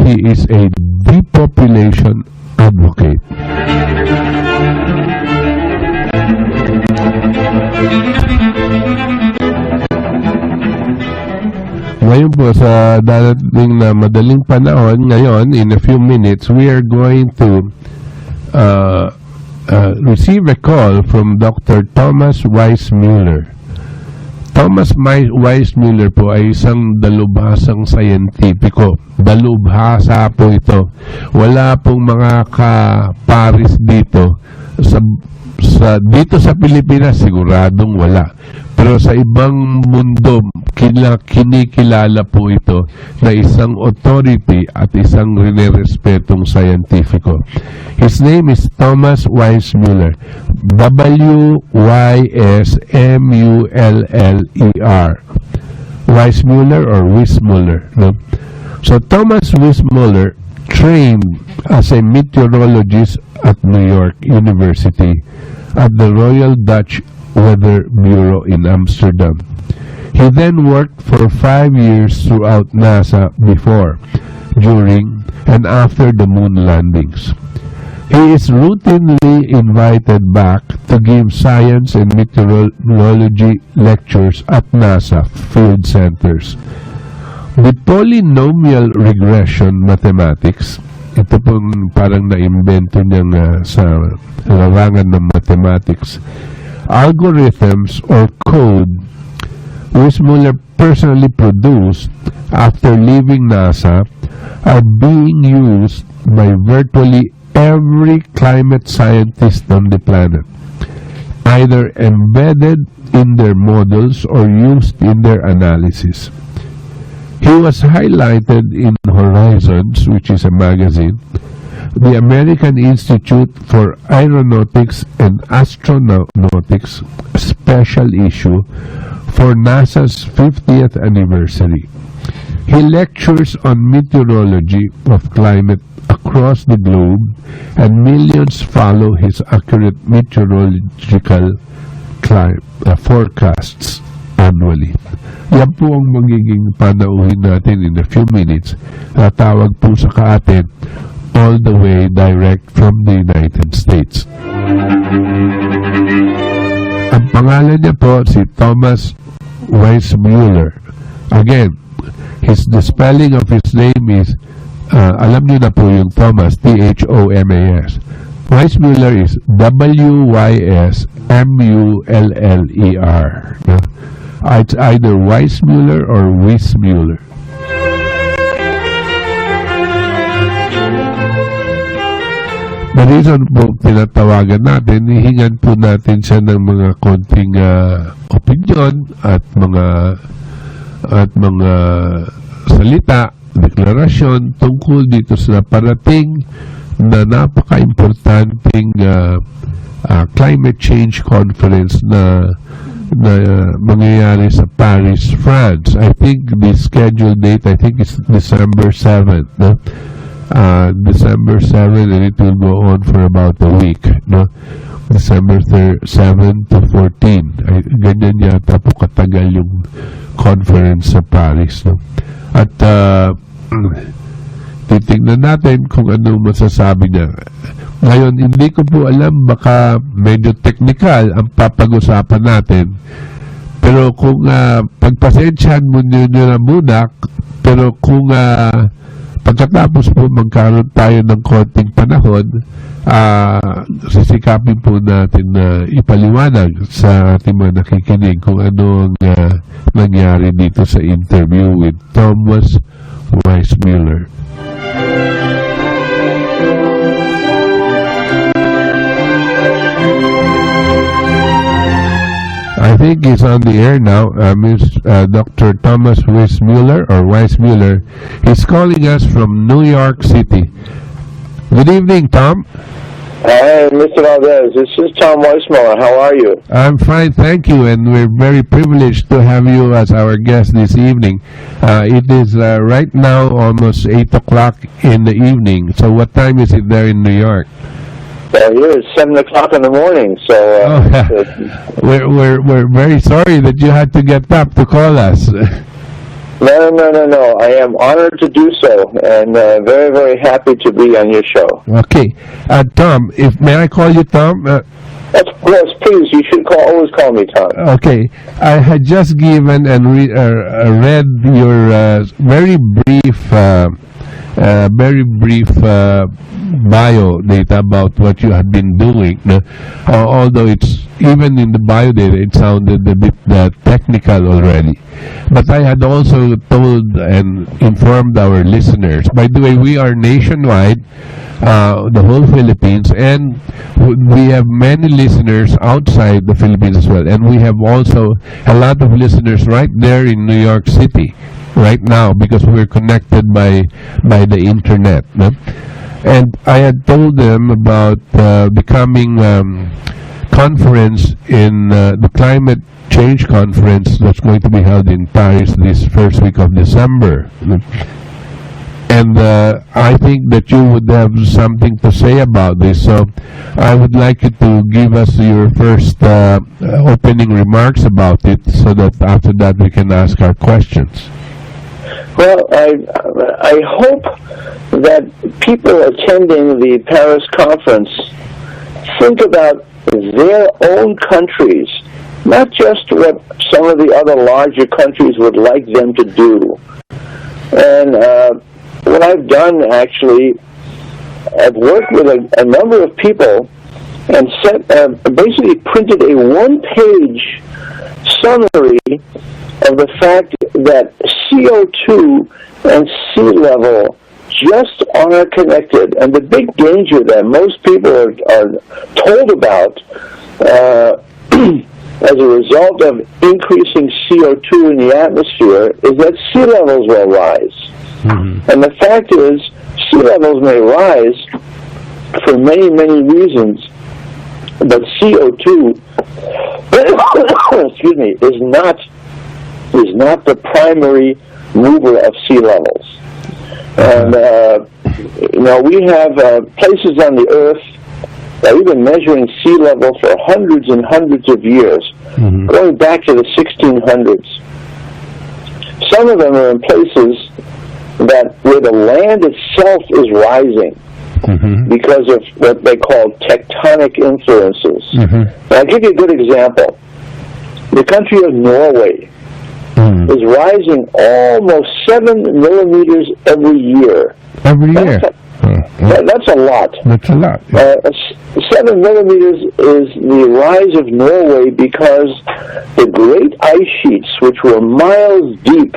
He is a depopulation advocate. Ngayon po sa darating na madaling panahon, ngayon in a few minutes we are going to receive a call from Dr. Thomas Wysmuller. Thomas Wysmuller po ay isang dalubhasang sayentipiko. Dalubhasa po ito. Wala pong mga kaparis dito. Dito sa Pilipinas, siguradong wala. Pero sa ibang mundo, kinikilala po ito na isang authority at isang rinerespetong sayentipiko. His name is Thomas Wysmuller. W-Y-S-M-U-L-L-E-R. Wysmuller or Wysmuller. No? So Thomas Wysmuller trained as a meteorologist at New York University at the Royal Dutch Weather Bureau in Amsterdam. He then worked for 5 years throughout NASA before, during, and after the moon landings. He is routinely invited back to give science and meteorology lectures at NASA field centers. The polynomial regression mathematics, ito pong parang na-invento niyang sa larangan ng mathematics, algorithms or code Wysmuller personally produced after leaving NASA are being used by virtually every climate scientist on the planet, either embedded in their models or used in their analysis. He was highlighted in Horizons, which is a magazine, the American Institute for Aeronautics and Astronautics special issue for NASA's 50th anniversary. He lectures on meteorology of climate across the globe, and millions follow his accurate meteorological forecasts annually. Yan po ang magiging panauhin natin in a few minutes. Tawag po sa kaatin all the way direct from the United States. Ang pangalan niya po si Thomas Wysmuller. Again, the spelling of his name is, alam niyo na po yung Thomas, Thomas. Wysmuller is Wysmuller. It's either Wysmuller or Wysmuller. The reason po tinatawagan natin, hihingan po natin siya ng mga konting opinion at mga salita, deklarasyon tungkol dito sa parating na napaka-importanting climate change conference na mangyayari sa Paris, France. I think the scheduled date, is December 7th, no? December 7, and it will go on for about a week, no? December 7 to 14. Ganyan yata po katagal yung conference sa Paris, no? At titignan natin kung ano masasabi niya. Ngayon, hindi ko po alam, baka medyo technical ang papag-usapan natin. Pero kung pagpasensyahan mo nyo na muna, pero kung pagkatapos po magkaroon tayo ng konting panahon, sisikapin po natin na ipaliwanag sa ating mga nakikinig kung ano ang nangyari dito sa interview with Thomas Wysmuller. I think he's on the air now, Dr. Thomas Wysmuller, or Wysmuller. He's calling us from New York City. Good evening, Tom. Hi, Mr. Valdez. This is Tom Wysmuller. How are you? I'm fine, thank you, and we're very privileged to have you as our guest this evening. It is right now almost 8 o'clock in the evening. So what time is it there in New York? Here it's 7 o'clock in the morning. So we're very sorry that you had to get up to call us. No. I am honored to do so, and very, very happy to be on your show. Okay, Tom. May I call you Tom? Yes, please. You should always call me Tom. Okay, I had just given and read your very brief bio data about what you had been doing. Although it's even in the bio data, it sounded a bit technical already. But I had also told and informed our listeners. By the way, we are nationwide, the whole Philippines, and we have many listeners outside the Philippines as well. And we have also a lot of listeners right there in New York City right now, because we're connected by the internet, no? And I had told them about the coming conference in the climate change conference that's going to be held in Paris this first week of December. And I think that you would have something to say about this, so I would like you to give us your first opening remarks about it, so that after that we can ask our questions. Well, I hope that people attending the Paris conference think about their own countries, not just what some of the other larger countries would like them to do. And what I've done, actually, I've worked with a number of people and basically printed a one-page summary of the fact that CO2 and sea level just are connected, and the big danger that most people are told about as a result of increasing CO2 in the atmosphere is that sea levels will rise. Mm-hmm. And the fact is, sea levels may rise for many, many reasons, but CO2 excuse me, is not the primary mover of sea levels. And we have places on the Earth that we've been measuring sea level for hundreds and hundreds of years, mm-hmm. going back to the 1600s. Some of them are in places where the land itself is rising. because of what they call tectonic influences. I'll give you a good example. The country of Norway is rising almost 7 millimeters every year. Every year? That's a lot. That's a lot. Yeah. 7 millimeters is the rise of Norway because the great ice sheets, which were miles deep,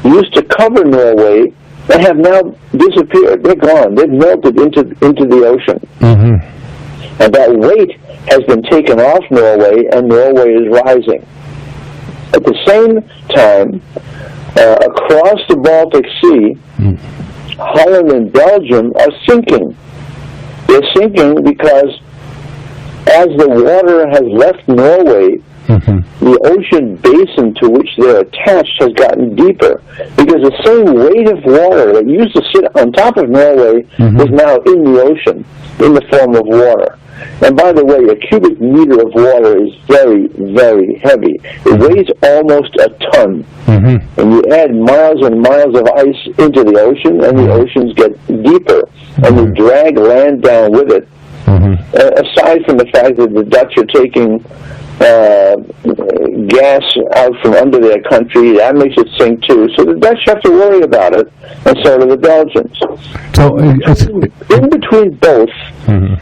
used to cover Norway, they have now disappeared. They're gone. They've melted into the ocean. And that weight has been taken off Norway, and Norway is rising. At the same time, across the Baltic Sea, Holland and Belgium are sinking. They're sinking because as the water has left Norway, the ocean basin to which they're attached has gotten deeper, because the same weight of water that used to sit on top of Norway is now in the ocean in the form of water. And by the way, a cubic meter of water is very, very heavy. It weighs almost a ton. And you add miles and miles of ice into the ocean, and the oceans get deeper, and you drag land down with it. Aside from the fact that the Dutch are taking gas out from under their country, that makes it sink too. So the Dutch have to worry about it, and so do the Belgians. So in between both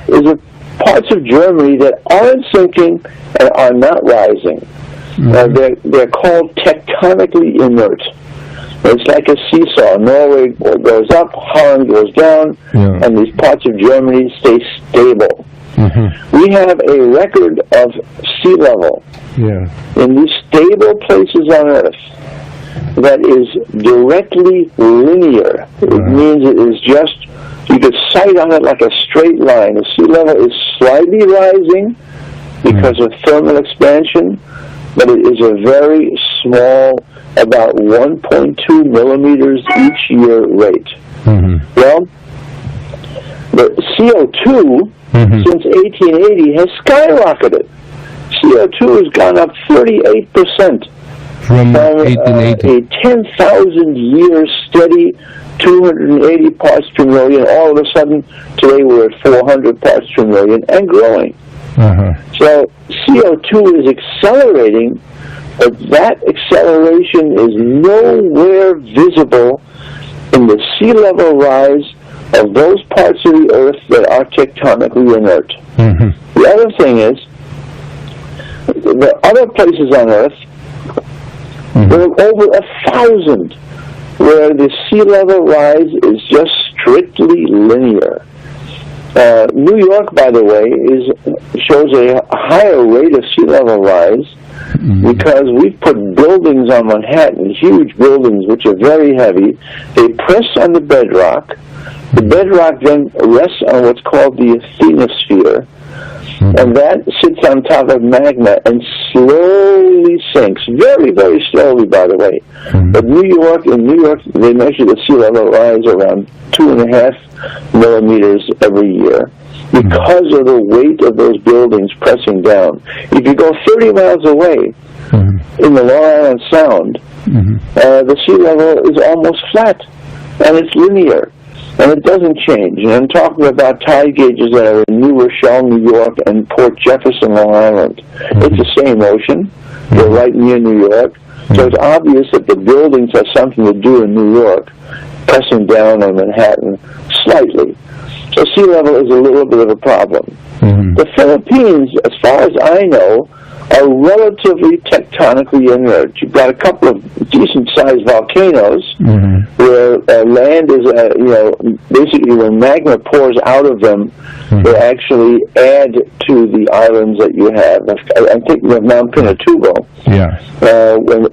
is a parts of Germany that aren't sinking and are not rising. They're called tectonically inert. It's like a seesaw. Norway goes up, Holland goes down, and these parts of Germany stay stable. We have a record of sea level in these stable places on Earth that is directly linear. It means it is just, you could sight on it like a straight line. The sea level is slightly rising because of thermal expansion, but it is a very small, about 1.2 millimeters each year rate. Well, the CO2 since 1880 has skyrocketed. CO2 has gone up 38% from 1880. A 10,000 year steady 280 parts per million. All of a sudden, today we're at 400 parts per million and growing. So CO2 is accelerating, but that acceleration is nowhere visible in the sea level rise of those parts of the Earth that are tectonically inert. The other thing is, the other places on Earth, there are over 1,000 where the sea level rise is just strictly linear. New York, by the way, shows a higher rate of sea level rise because we've put buildings on Manhattan, huge buildings which are very heavy. They press on the bedrock. The bedrock then rests on what's called the asthenosphere, and that sits on top of magma and slowly sinks, very, very slowly, by the way. But in New York, they measure the sea level rise around 2.5 millimeters every year because of the weight of those buildings pressing down. If you go 30 miles away in the Long Island Sound, the sea level is almost flat, and it's linear. And it doesn't change. And I'm talking about tide gauges that are in New Rochelle, New York, and Port Jefferson, Long Island. It's the same ocean. They're right near New York. So it's obvious that the buildings have something to do in New York, pressing down on Manhattan slightly. So sea level is a little bit of a problem. The Philippines, as far as I know, are relatively tectonically inert. You've got a couple of decent-sized volcanoes where land is, basically when magma pours out of them, they actually add to the islands that you have. I'm thinking of Mount Pinatubo.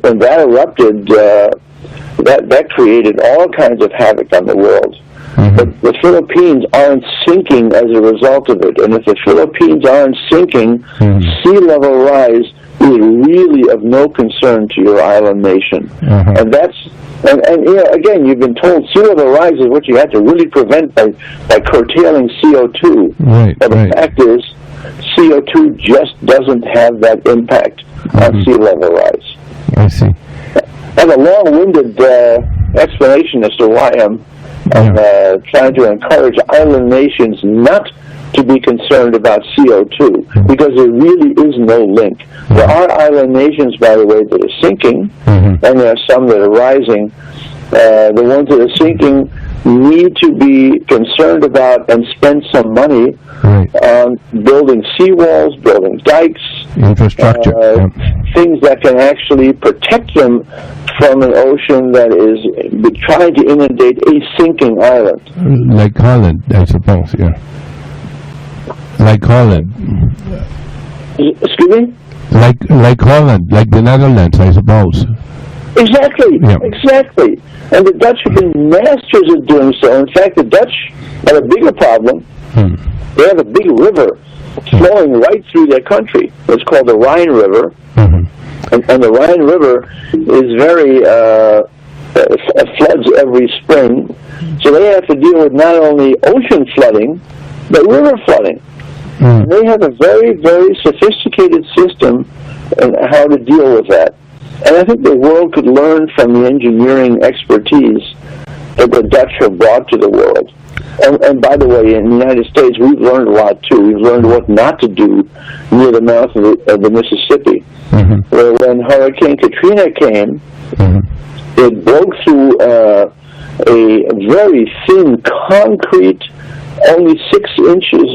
When that erupted, that created all kinds of havoc on the world. But the Philippines aren't sinking as a result of it. And if the Philippines aren't sinking, sea level rise is really of no concern to your island nation. And that's, and again, you've been told sea level rise is what you have to really prevent by curtailing CO2. But the fact is, CO2 just doesn't have that impact on sea level rise. I see. I have a long-winded explanation as to why I'm and trying to encourage island nations not to be concerned about CO2, because there really is no link. There are island nations, by the way, that are sinking, and there are some that are rising. The ones that are sinking need to be concerned about and spend some money on building seawalls, building dikes, infrastructure, things that can actually protect them from an ocean that is trying to inundate a sinking island. Like Holland, I suppose, yeah. Like Holland. Excuse me? Like Holland, like the Netherlands, I suppose. Exactly, exactly. And the Dutch have been masters of doing so. In fact, the Dutch have a bigger problem. They have a big river flowing right through their country. It's called the Rhine River. And the Rhine River is very, floods every spring. So they have to deal with not only ocean flooding, but river flooding. And they have a very, very sophisticated system on how to deal with that. And I think the world could learn from the engineering expertise that the Dutch have brought to the world. And by the way, in the United States, we've learned a lot too. We've learned what not to do near the mouth of the Mississippi. Where when Hurricane Katrina came, it broke through a very thin concrete, only 6 inches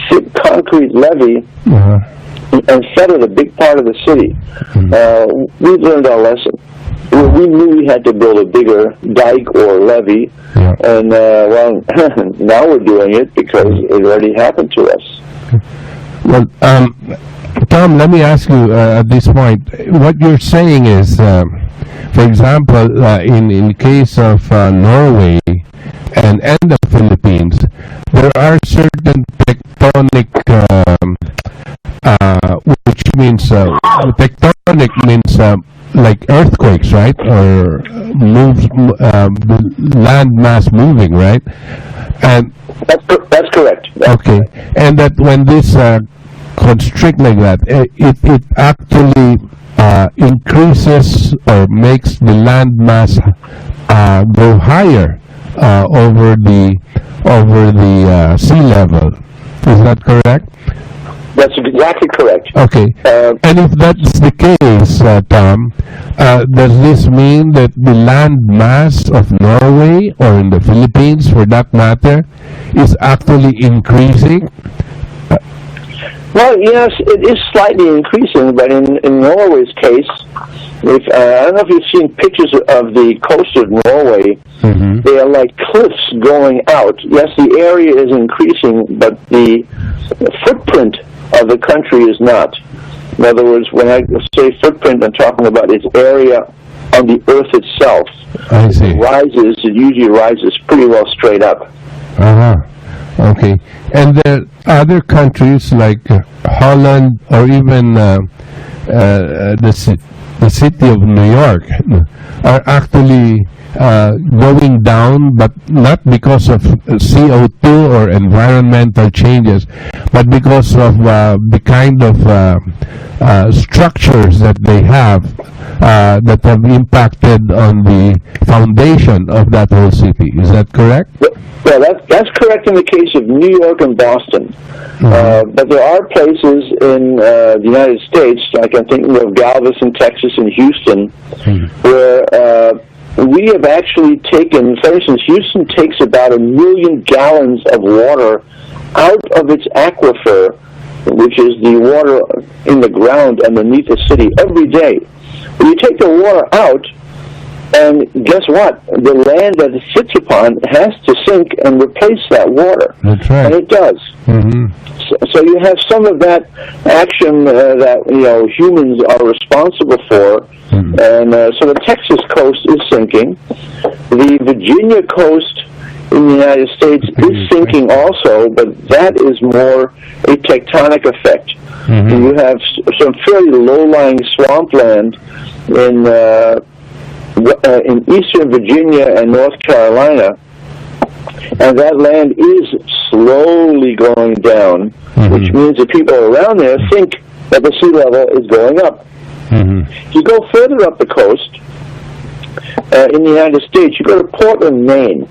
thick concrete levee, and flooded a big part of the city. We learned our lesson. We knew we had to build a bigger dike or levee, and well, now we're doing it because it already happened to us. Well, Tom, let me ask you at this point, what you're saying is, for example, in the case of Norway and the Philippines, there are certain tectonic, which means tectonic means like earthquakes, right? Or moves, land mass moving, right? And that's correct. Okay, and that when this constrict like that, it actually increases or makes the land mass go higher over the sea level. Is that correct? That's exactly correct. Okay. And if that's the case, Tom, does this mean that the land mass of Norway, or in the Philippines for that matter, is actually increasing? Well, yes, it is slightly increasing, but in Norway's case, I don't know if you've seen pictures of the coast of Norway. They are like cliffs going out. Yes, the area is increasing, but the footprint of the country is not. In other words, when I say footprint, I'm talking about its area on the earth itself. I see. It usually rises pretty well straight up. Okay. And there are other countries like Holland, or even the city of New York, are actually going down, but not because of CO2 or environmental changes, but because of the kind of structures that they have that have impacted on the foundation of that whole city. Is that correct? Well, that's correct in the case of New York and Boston. But there are places in the United States, like I'm thinking of Galveston, Texas, and Houston, where we have actually taken, for instance, Houston takes about 1 million gallons of water out of its aquifer, which is the water in the ground underneath the city, every day. When you take the water out, and guess what? The land that it sits upon has to sink and replace that water. That's right. And it does. So you have some of that action that humans are responsible for, and so the Texas coast is sinking. The Virginia coast in the United States is sinking also, but that is more a tectonic effect. And you have some fairly low-lying swampland in eastern Virginia and North Carolina, and that land is slowly going down, which means that people around there think that the sea level is going up. If you go further up the coast, in the United States, you go to Portland, Maine.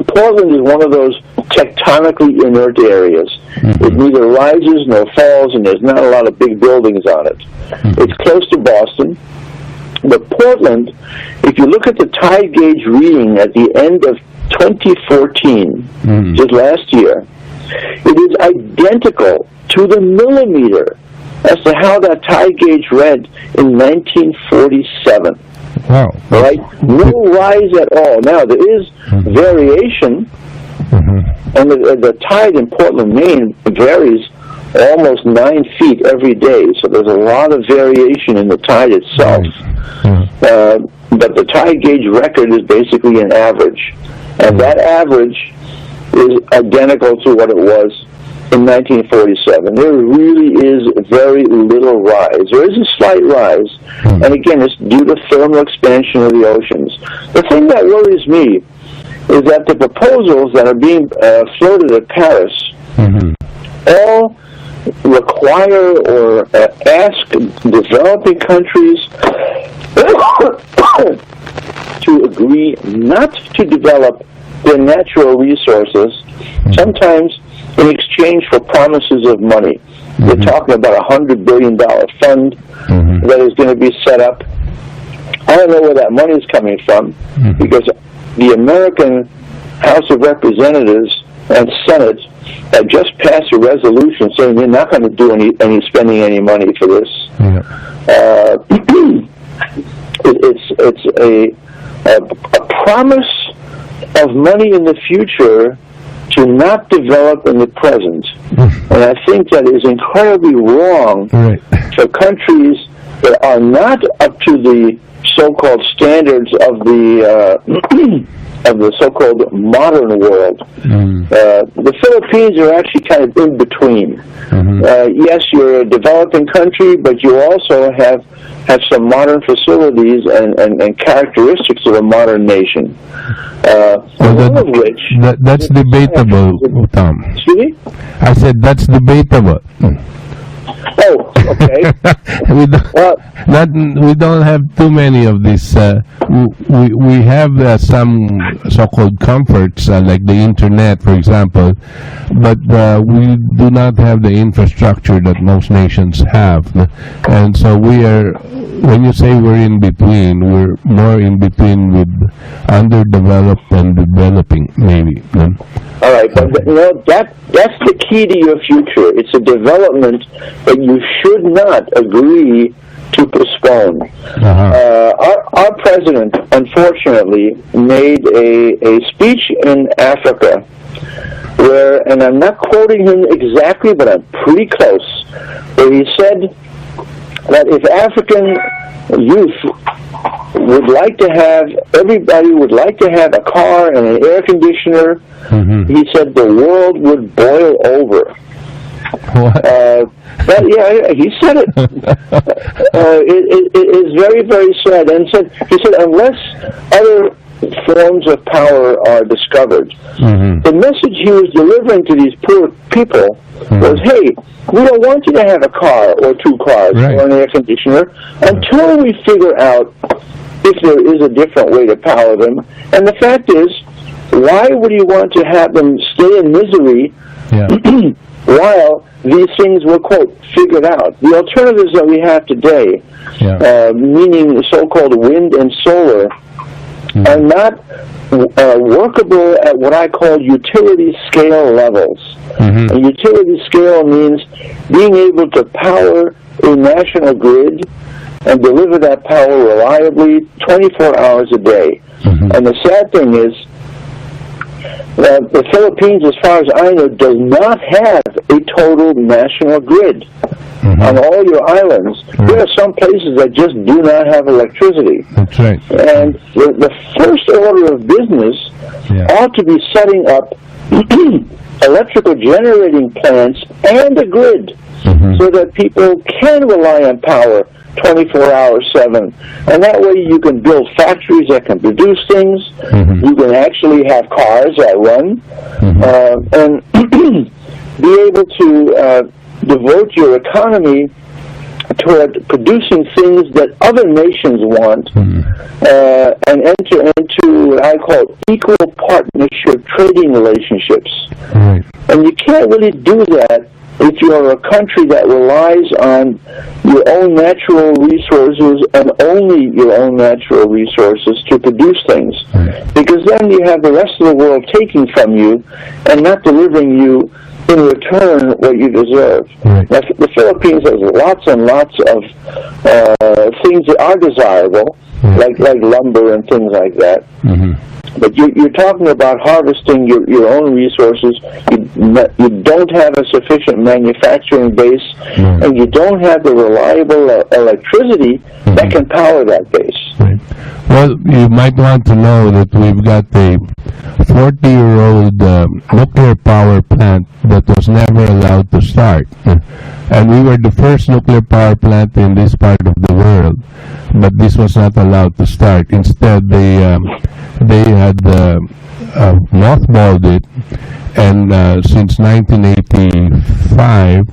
Portland is one of those tectonically inert areas. It neither rises nor falls, and there's not a lot of big buildings on it. It's close to Boston. But Portland, if you look at the tide gauge reading at the end of 2014, just last year, it is identical to the millimeter as to how that tide gauge read in 1947. Wow. All right? No rise at all. Now, there is variation, and the tide in Portland, Maine varies almost 9 feet every day, so there's a lot of variation in the tide itself. But the tide gauge record is basically an average, and that average is identical to what it was in 1947. There really is very little rise. There is a slight rise, and again, it's due to thermal expansion of the oceans. The thing that worries me is that the proposals that are being floated at Paris all require or ask developing countries to agree not to develop their natural resources, sometimes in exchange for promises of money. They're talking about a $100 billion fund that is going to be set up. I don't know where that money is coming from, because the American House of Representatives and Senate have just passed a resolution saying they're not going to do any spending any money for this. It's a promise of money in the future to not develop in the present. And I think that is incredibly wrong for countries that are not up to the so-called standards of the so-called modern world. The Philippines are actually kind of in between. Yes, you're a developing country, but you also have some modern facilities and characteristics of a modern nation. One of which... That's debatable, Tom. Excuse me? I said that's debatable. Oh, okay. We don't have too many of these. We have some so-called comforts like the internet, for example, but we do not have the infrastructure that most nations have, and so we are. When you say we're in between, we're more in between with underdeveloped and developing, maybe. All right, but that's the key to your future. It's a development that you should not agree to postpone. Our president, unfortunately, made a speech in Africa where, and I'm not quoting him exactly, but I'm pretty close, where he said that if African youth would like to have, everybody would like to have a car and an air conditioner, he said the world would boil over. But yeah, he said it. It is very, very sad. And he said, unless other forms of power are discovered, the message he was delivering to these poor people was, hey, we don't want you to have a car or two cars or an air conditioner until we figure out if there is a different way to power them. And the fact is, why would you want to have them stay in misery while these things were, quote, figured out? The alternatives that we have today, meaning so-called wind and solar, are not workable at what I call utility scale levels. A utility scale means being able to power a national grid and deliver that power reliably 24 hours a day. And the sad thing is that the Philippines, as far as I know, does not have a total national grid. On all your islands, there are some places that just do not have electricity. That's right. And the first order of business ought to be setting up electrical generating plants and a grid so that people can rely on power 24 hours 7. And that way you can build factories that can produce things. You can actually have cars that run and be able to devote your economy toward producing things that other nations want, and enter into what I call equal partnership trading relationships. Right. And you can't really do that if you're a country that relies on your own natural resources and only your own natural resources to produce things. Because then you have the rest of the world taking from you and not delivering you in return what you deserve. Now, the Philippines has lots and lots of things that are desirable, like lumber and things like that. But you're talking about harvesting your own resources. You don't have a sufficient manufacturing base, and you don't have the reliable electricity that can power that base. Well, you might want to know that we've got a 40-year-old nuclear power plant that was never allowed to start. And we were the first nuclear power plant in this part of the world, but this was not allowed to start. Instead, they had mothballed it, and since 1985,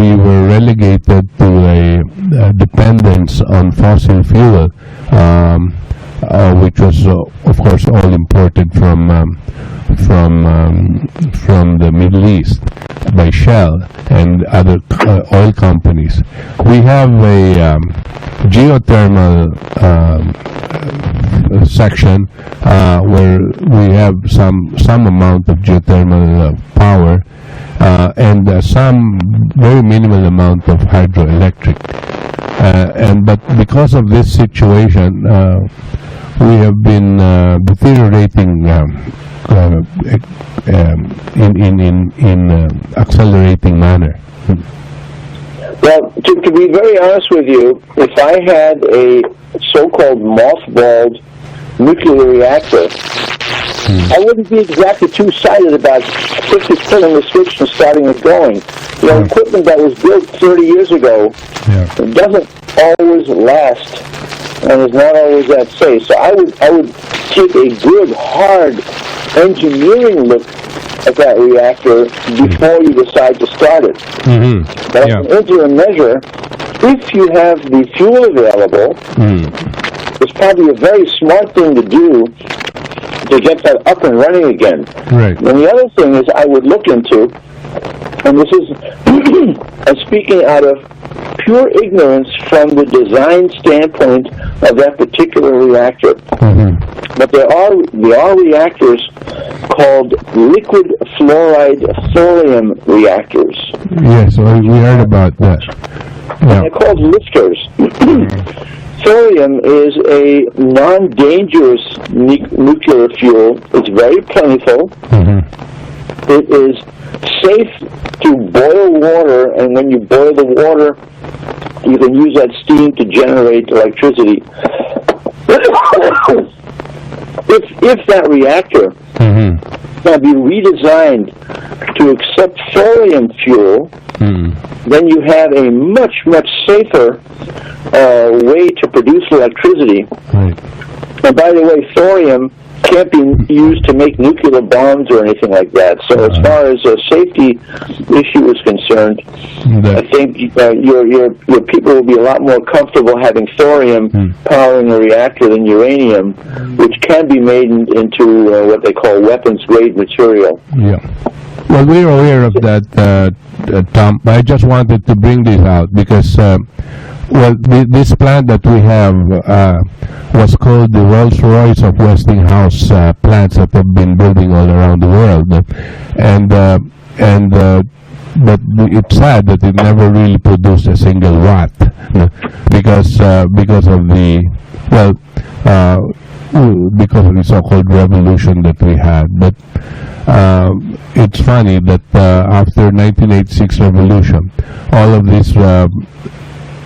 we were relegated to a dependence on fossil fuel, which was, of course, all imported from the Middle East by Shell and other oil companies. We have a geothermal section where we have some amount of geothermal power and some very minimal amount of hydroelectric. But because of this situation, we have been deteriorating in accelerating manner. Well, to be very honest with you, if I had a so-called mothballed nuclear reactor, I wouldn't be exactly too excited about quickly pulling the switch and starting it going. You know, equipment that was built 30 years ago doesn't always last and is not always that safe. So I would take a good, hard engineering look at that reactor before you decide to start it. But as an interim measure, if you have the fuel available, it's probably a very smart thing to do to get that up and running again. Right. And the other thing is I would look into, and this is I'm speaking out of pure ignorance from the design standpoint of that particular reactor. But there are reactors called liquid fluoride thorium reactors. Yes, we heard about that. And they're called lifters. Thorium is a non-dangerous nuclear fuel. It's very plentiful. It is safe to boil water, and when you boil the water, you can use that steam to generate electricity. If that reactor can be redesigned to accept thorium fuel, then you have a much, much safer way to produce electricity. And by the way, thorium can't be used to make nuclear bombs or anything like that. So as far as a safety issue is concerned, I think your people will be a lot more comfortable having thorium powering a reactor than uranium, which can be made into what they call weapons-grade material. Well, we're aware of that, Tom. I just wanted to bring this out because this plant that we have was called the Rolls-Royce of Westinghouse plants that have been building all around the world, but it's sad that it never really produced a single watt because of the because of the so-called revolution that we had. But it's funny that after 1986 revolution, all of these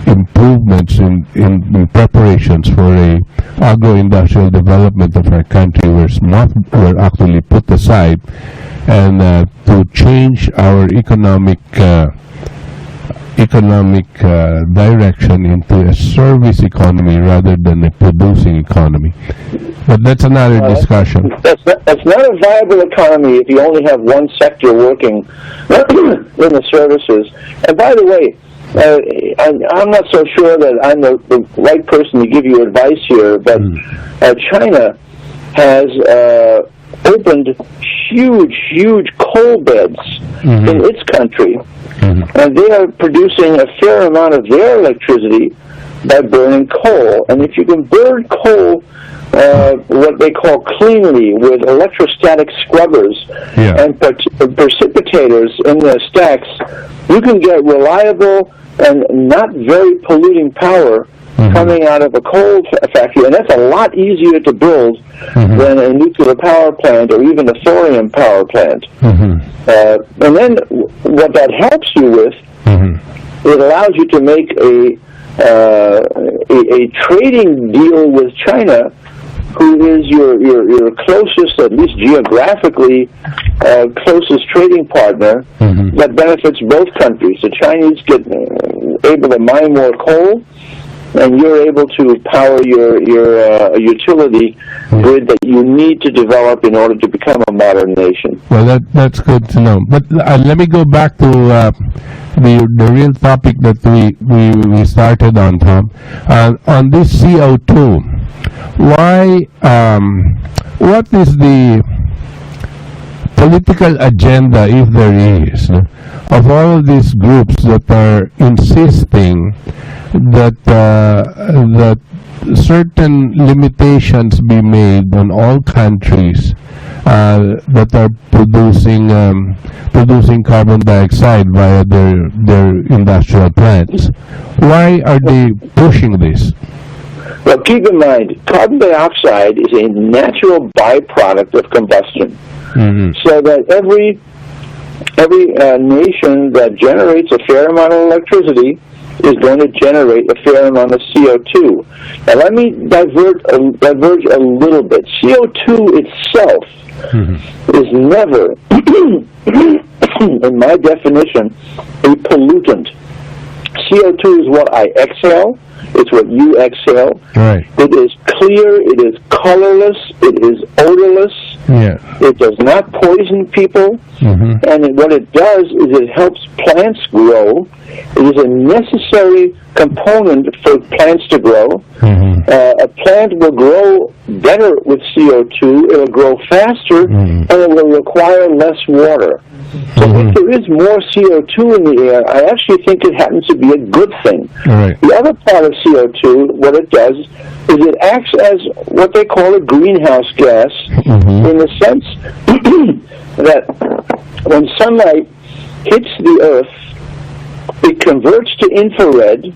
improvements in preparations for a agro-industrial development of our country were actually put aside, and to change our economic direction into a service economy rather than a producing economy. But that's another discussion. That's not a viable economy if you only have one sector working in the services. And by the way, I'm not so sure that I'm the right person to give you advice here, but China has opened huge coal beds in its country, and they are producing a fair amount of their electricity by burning coal. And if you can burn coal what they call cleanly with electrostatic scrubbers and precipitators in their stacks, you can get reliable and not very polluting power coming out of a coal factory, and that's a lot easier to build than a nuclear power plant or even a thorium power plant. And then what that helps you with, it allows you to make a trading deal with China, who is your closest, at least geographically, closest trading partner that benefits both countries. The Chinese get able to mine more coal, and you're able to power your utility grid that you need to develop in order to become a modern nation. Well, that's good to know. But let me go back to the real topic that we started on, Tom. On this CO2, why? What is the political agenda, if there is, of all of these groups that are insisting that that certain limitations be made on all countries that are producing carbon dioxide via their industrial plants? Why are they pushing this? Well, keep in mind, carbon dioxide is a natural byproduct of combustion. So that every nation that generates a fair amount of electricity is going to generate a fair amount of CO2. Now, let me diverge a little bit. CO2 itself is never, in my definition, a pollutant. CO2 is what I exhale. It's what you exhale. Right. It is clear. It is colorless. It is odorless. Yeah. It does not poison people. And what it does is it helps plants grow. It is a necessary component for plants to grow. A plant will grow better with CO2. It will grow faster, and it will require less water. So if there is more CO2 in the air, I actually think it happens to be a good thing. Right. The other part of CO2, what it does, is it acts as what they call a greenhouse gas, in the sense that when sunlight hits the Earth, it converts to infrared.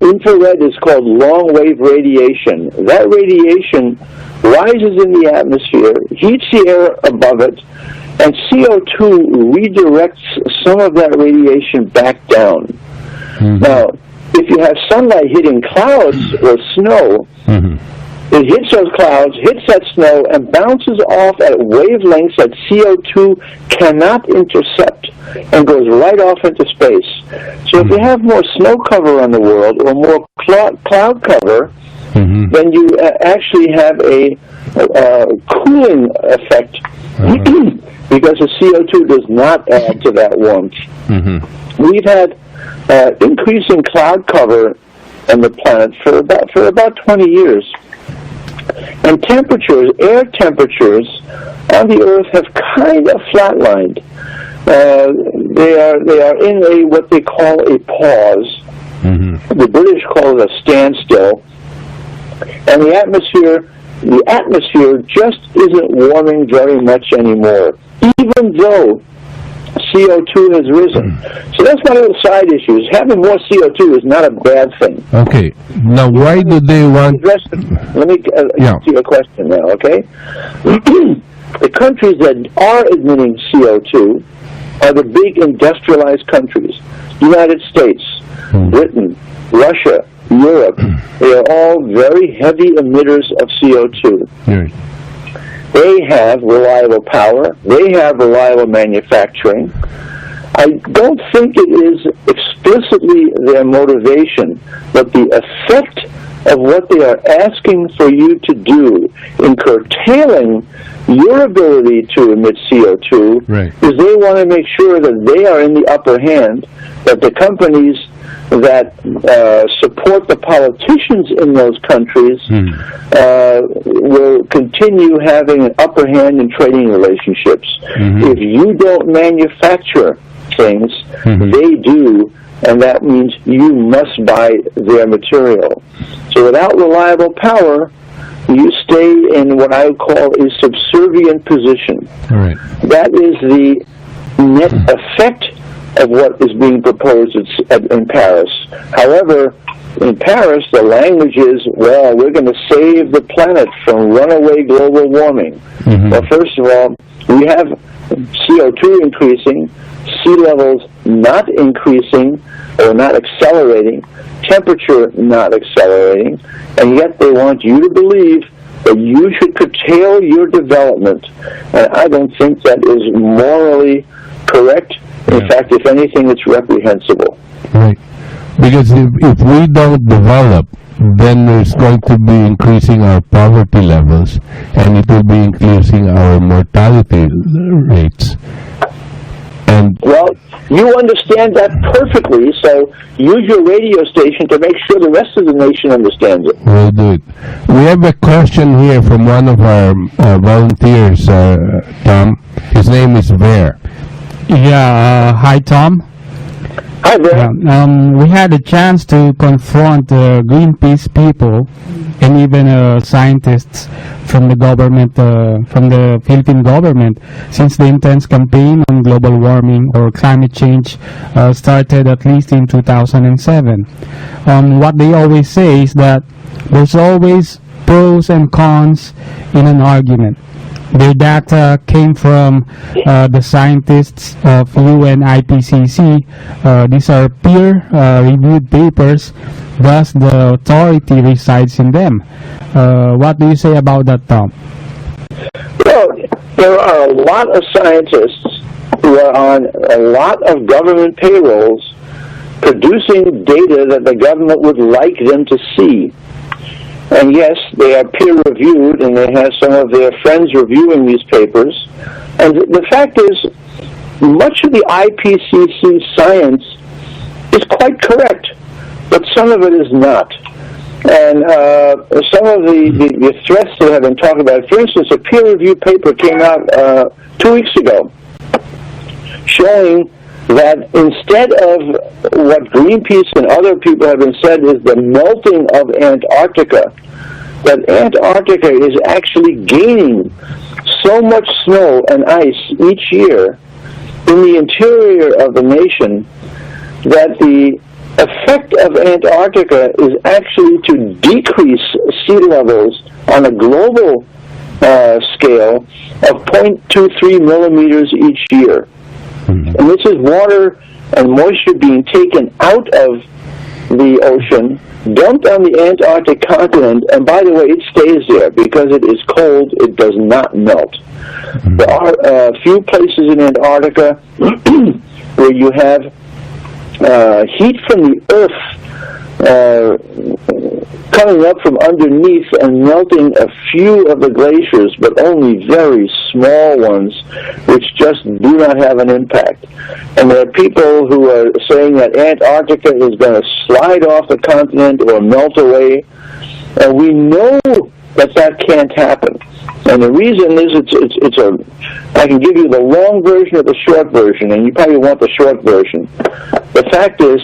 Infrared is called long-wave radiation. That radiation rises in the atmosphere, heats the air above it, and CO2 redirects some of that radiation back down. Now, if you have sunlight hitting clouds or snow, it hits those clouds, hits that snow, and bounces off at wavelengths that CO2 cannot intercept and goes right off into space. So if you have more snow cover on the world or more cloud cover, then you actually have a cooling effect because the CO2 does not add to that warmth. We've had increasing cloud cover on the planet for about 20 years. And temperatures, air temperatures on the Earth have kind of flatlined. They are in what they call a pause. The British call it a standstill. And the atmosphere just isn't warming very much anymore, even though CO2 has risen. So that's one of the side issues. Having more CO2 is not a bad thing. Okay. Now, why do they want... Let me answer your question now, okay? The countries that are admitting CO2 are the big industrialized countries. United States, Britain, Russia, Europe. They are all very heavy emitters of CO2. They have reliable power. They have reliable manufacturing. I don't think it is explicitly their motivation, but the effect of what they are asking for you to do in curtailing your ability to emit CO2 is they want to make sure that they are in the upper hand that the companies that support the politicians in those countries will continue having an upper hand in trading relationships. If you don't manufacture things, they do, and that means you must buy their material. So without reliable power, you stay in what I would call a subservient position. Right. That is the net effect of what is being proposed in Paris. However, in Paris, the language is, well, we're going to save the planet from runaway global warming. Well, first of all, we have CO2 increasing, sea levels not increasing or not accelerating, temperature not accelerating, and yet they want you to believe that you should curtail your development. And I don't think that is morally correct. In fact, if anything, it's reprehensible. Right. Because if we don't develop, then it's going to be increasing our poverty levels, and it will be increasing our mortality rates. And well, you understand that perfectly, so use your radio station to make sure the rest of the nation understands it. We'll do it. We have a question here from one of our volunteers, Tom. His name is Bear. Yeah, hi Tom. Hi there. We had a chance to confront Greenpeace people and even scientists from the government, from the Philippine government, since the intense campaign on global warming or climate change started at least in 2007. What they always say is that there's always pros and cons in an argument. Their data came from the scientists of UN IPCC. These are peer-reviewed papers, thus the authority resides in them. What do you say about that, Tom? Well, there are a lot of scientists who are on a lot of government payrolls producing data that the government would like them to see. And yes, they are peer-reviewed, and they have some of their friends reviewing these papers. And the fact is, much of the IPCC science is quite correct, but some of it is not. And some of the threats that have been talked about, for instance, a peer-reviewed paper came out 2 weeks ago showing that instead of what Greenpeace and other people have been said is the melting of Antarctica, that Antarctica is actually gaining so much snow and ice each year in the interior of the nation that the effect of Antarctica is actually to decrease sea levels on a global scale of 0.23 millimeters each year. And this is water and moisture being taken out of the ocean, dumped on the Antarctic continent, and by the way, it stays there because it is cold, it does not melt. There are a few places in Antarctica where you have heat from the earth coming up from underneath and melting a few of the glaciers, but only very small ones, which just do not have an impact. And there are people who are saying that Antarctica is going to slide off the continent or melt away, and we know that that can't happen. And the reason is I can give you the long version or the short version, and you probably want the short version. The fact is,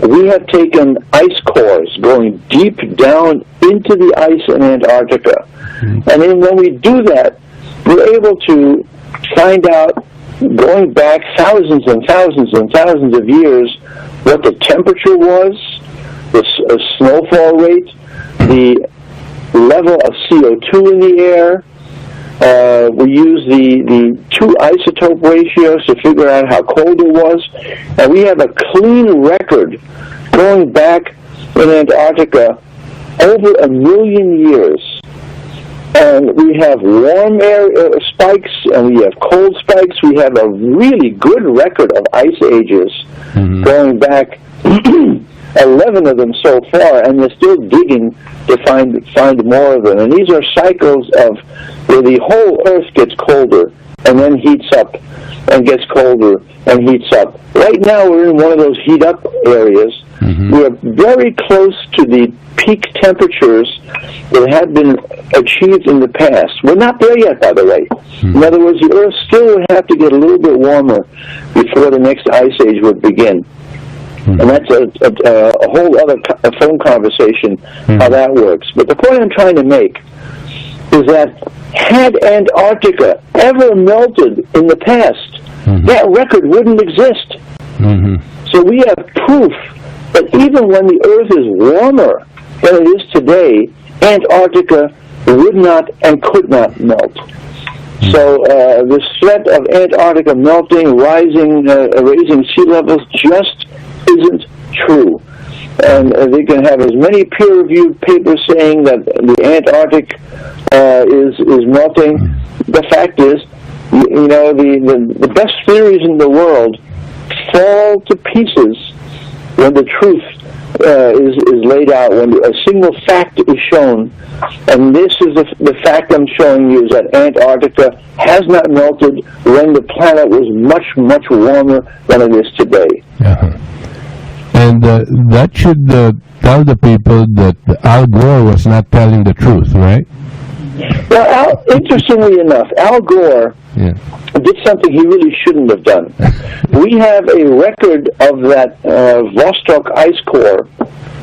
we have taken ice cores going deep down into the ice in Antarctica. And then when we do that, we're able to find out, going back thousands and thousands and thousands of years, what the temperature was, the snowfall rate, the level of CO2 in the air. We use the two isotope ratios to figure out how cold it was. And we have a clean record going back in Antarctica over 1 million years. And we have warm air spikes, and we have cold spikes. We have a really good record of ice ages going back 11 of them so far, and they're still digging to find more of them. And these are cycles of where the whole Earth gets colder and then heats up and gets colder and heats up. Right now we're in one of those heat up areas. We're very close to the peak temperatures that have been achieved in the past. We're not there yet, by the way. In other words, the Earth still would have to get a little bit warmer before the next ice age would begin. And that's a whole other phone conversation, how that works. But the point I'm trying to make is that had Antarctica ever melted in the past, that record wouldn't exist. So we have proof that even when the Earth is warmer than it is today, Antarctica would not and could not melt. So the threat of Antarctica melting, raising sea levels just isn't true. And they can have as many peer-reviewed papers saying that the Antarctic is melting. The fact is, you know, the best theories in the world fall to pieces when the truth is laid out, when a single fact is shown. And this is the fact I'm showing you, is that Antarctica has not melted when the planet was much, much warmer than it is today. And that should tell the people that Al Gore was not telling the truth, right? Well, interestingly enough, Al Gore did something he really shouldn't have done. We have a record of that Vostok ice core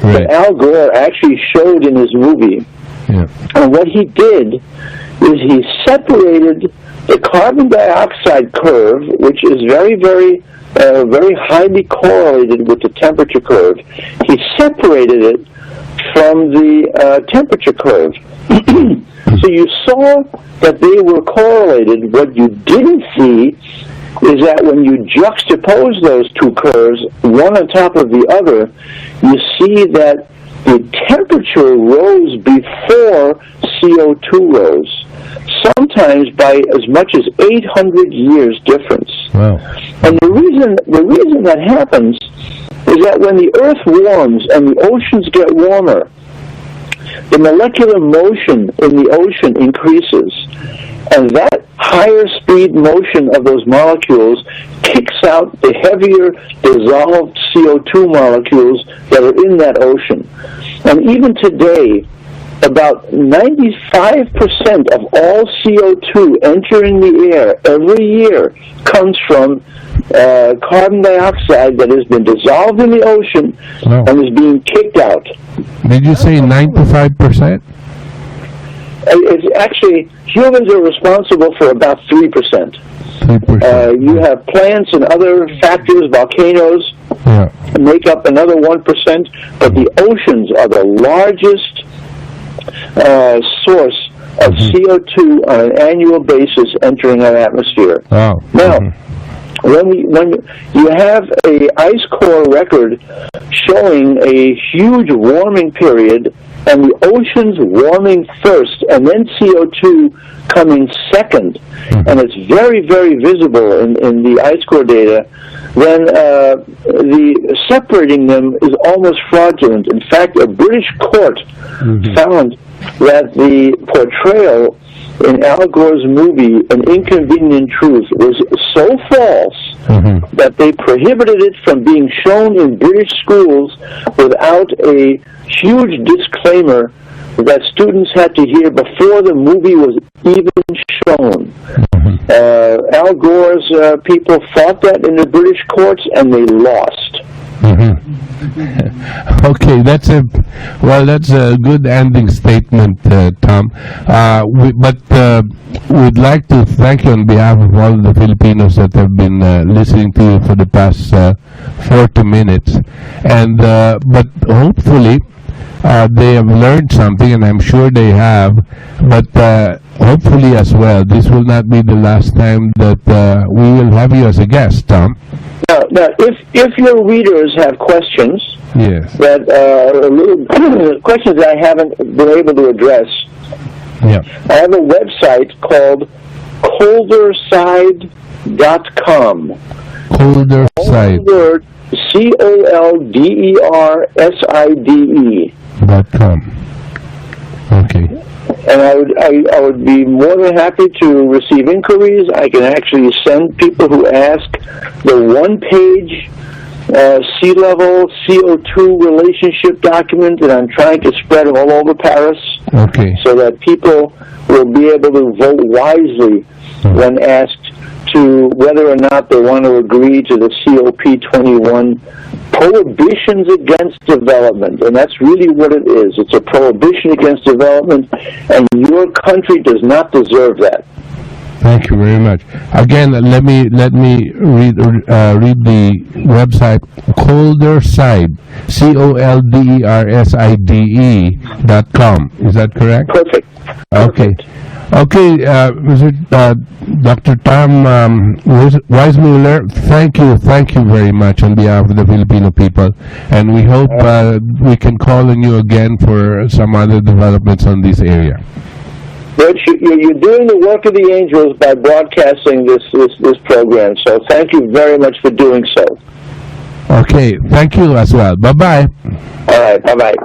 that Al Gore actually showed in his movie. And what he did is he separated the carbon dioxide curve, which is very, very highly correlated with the temperature curve. He separated it from the temperature curve. So you saw that they were correlated. What you didn't see is that when you juxtapose those two curves, one on top of the other, you see that the temperature rose before CO2 rose, sometimes by as much as 800 years difference. Wow. And the reason that happens is that when the Earth warms and the oceans get warmer, the molecular motion in the ocean increases, and that higher speed motion of those molecules kicks out the heavier dissolved CO2 molecules that are in that ocean. And even today, about 95% of all CO2 entering the air every year comes from carbon dioxide that has been dissolved in the ocean and is being kicked out. Did you say 95%? It's actually, humans are responsible for about 3%. 3%. You have plants and other factors, volcanoes, make up another 1%, but the oceans are the largest source of CO2 on an annual basis entering our atmosphere. Wow. Now, when you have a ice core record showing a huge warming period, and the oceans warming first, and then CO2 coming second, and it's very, very visible in the ice core data, then the separating them is almost fraudulent. In fact, a British court found that the portrayal in Al Gore's movie, An Inconvenient Truth, was so false that they prohibited it from being shown in British schools without a huge disclaimer that students had to hear before the movie was even shown. Al Gore's people fought that in the British courts, and they lost. Okay, that's a good ending statement, Tom. We'd like to thank you on behalf of all the Filipinos that have been listening to you for the past 40 minutes, and but hopefully they have learned something, and I'm sure they have. But hopefully as well, this will not be the last time that we will have you as a guest, Tom. Now, if your readers have questions, that questions that I haven't been able to address, I have a website called colderside.com. Colderside. Word, COLDERSIDE. .com. Okay. And I would be more than happy to receive inquiries. I can actually send people who ask the one-page sea level CO2 relationship document that I'm trying to spread all over Paris, so that people will be able to vote wisely when asked to whether or not they want to agree to the COP21 prohibitions against development. And that's really what it is. It's a prohibition against development, and your country does not deserve that. Thank you very much. Again, let me read the website, Colderside, COLDERSIDE.com. Is that correct? Perfect. Okay. Okay, Dr. Tom Wysmuller, thank you very much on behalf of the Filipino people, and we hope we can call on you again for some other developments on this area. But you're doing the work of the angels by broadcasting this program, so thank you very much for doing so. Okay, thank you as well. Bye-bye. All right, bye-bye.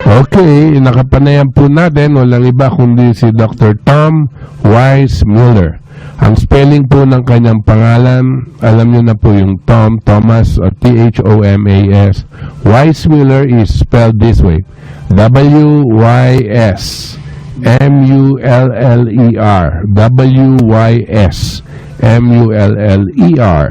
Okay, nakapanayan po natin, walang iba kundi si Dr. Tom Wysmuller. Ang spelling po ng kanyang pangalan, alam nyo na po yung Tom, Thomas, or Thomas. Wysmuller is spelled this way, W-Y-S-M-U-L-L-E-R, W-Y-S-M-U-L-L-E-R.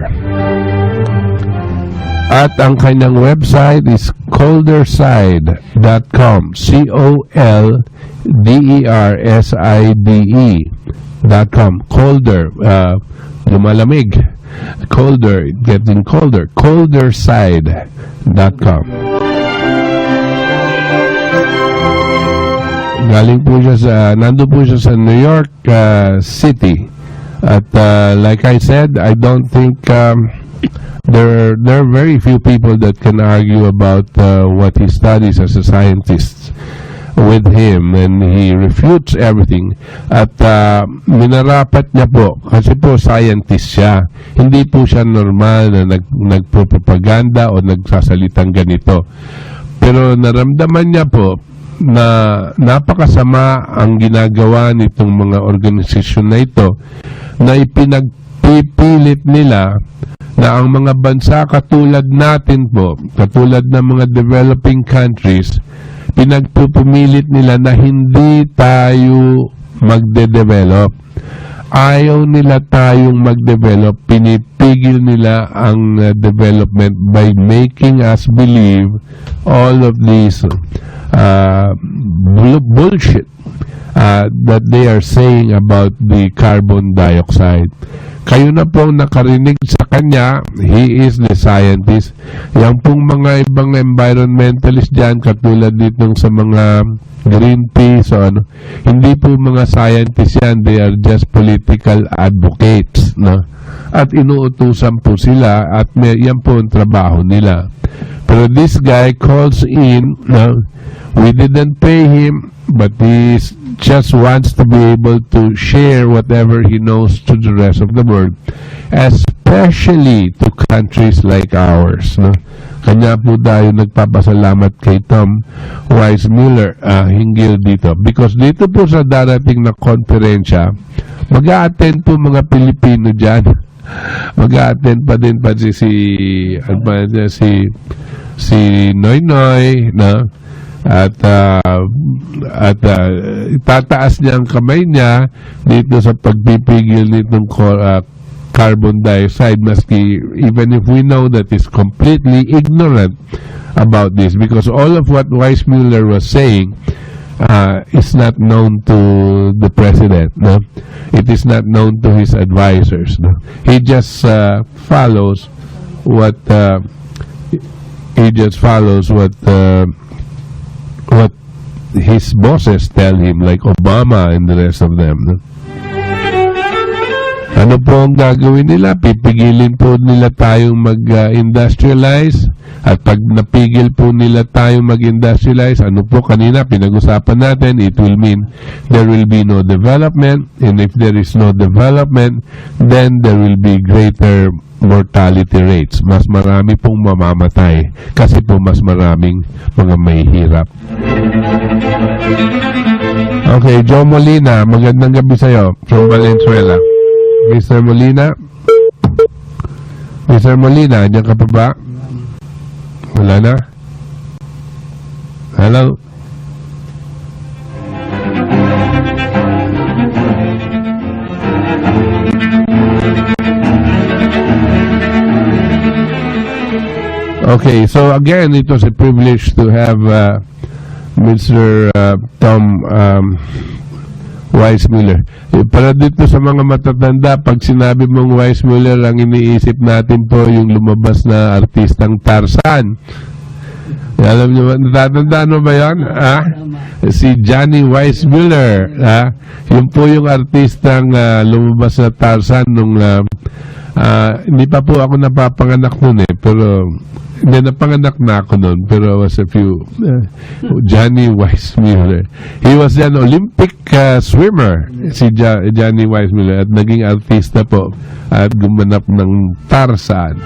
At ang kanyang website is colderside.com, COLDERSIDE.com. Colder, lumalamig. Colder, getting colder. Colderside.com. Galing po siya nandun po siya sa New York City. At like I said, I don't think there are very few people that can argue about what he studies as a scientist with him, and he refutes everything. At minarapat niya po, kasi po scientist siya, hindi po siya normal na nagpropaganda o nagsasalitang ganito. Pero naramdaman niya po na napakasama ang ginagawa nitong mga organisasyon na ito, na ipinagpipilit nila na ang mga bansa katulad natin po, katulad ng mga developing countries, pinagpupumilit nila na hindi tayo magde-develop. Ayaw nila tayong mag-develop, pinipigil nila ang development by making us believe all of these bullshit that they are saying about the carbon dioxide. Kayo na pong nakarinig sa kanya, he is the scientist. Yang pong mga ibang environmentalist dyan, katulad nitong sa mga Greenpeace o ano, hindi po mga scientists yan, they are just political advocates, no? At inuutusan po sila, at yan po ang trabaho nila. Pero this guy calls in, no? We didn't pay him, but he just wants to be able to share whatever he knows to the rest of the world, especially to countries like ours, no? Kanya po tayo nagpapasalamat kay Tom Wysmuller, hinggil dito, because dito po sa darating na konferensya, mag-a-attend po mga Pilipino dyan. Mag-a-attend pa din pa si Noynoy, no? At itataas niya ang kamay niya dito sa pagpipigil nitong carbon dioxide, maski even if we know that is completely ignorant about this, because all of what Wysmuller was saying is not known to the president, no? It is not known to his advisors, no? He just follows what his bosses tell him, like Obama and the rest of them, no? Ano po ang gagawin nila? Pipigilin po nila tayong mag-industrialize at pag napigil po nila tayong mag-industrialize, ano po kanina pinag-usapan natin, it will mean there will be no development, and if there is no development, then there will be greater mortality rates. Mas marami pong mamamatay kasi po mas maraming mga mahihirap. Okay, Joe Molina, magandang gabi sa'yo from Valenzuela. Mr. Molina? Mr. Molina, andyan ka pa ba? Wala na? Hello? Okay, so again, it was a privilege to have Mr. Tom Wysmuller. Para dito sa mga matatanda, pag sinabi mong Wysmuller, ang iniisip natin po yung lumabas na artistang Tarzan. Alam niyo ba, natatandaan mo ba yan? Si Johnny Wysmuller. Yun po yung artistang lumabas na Tarzan nung hindi pa po ako napapanganak nun pero hindi, napanganak na ako nun, pero I was a few Johnny Wysmuller. He was an Olympic swimmer, si Johnny Wysmuller, at naging artista po at gumanap ng Tarzan.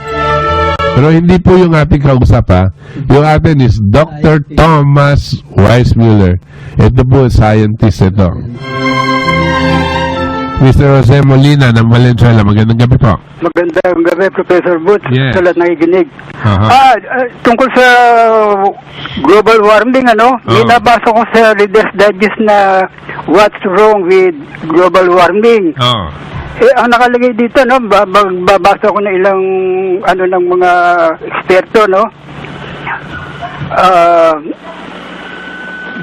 Pero hindi po yung ating kausap, yung atin is Dr. Thomas Wysmuller. Ito po, scientist ito. Mr. Jose Molina ng Valenzuela, magandang gabi po. Magandang gabi, Professor Boots. Yes. Sa lahat nakikinig. Tungkol sa global warming, may nabasa ko sa Reader's Digest na what's wrong with global warming. Ang nakalagay dito, babasa ko na ilang ng mga eksperto,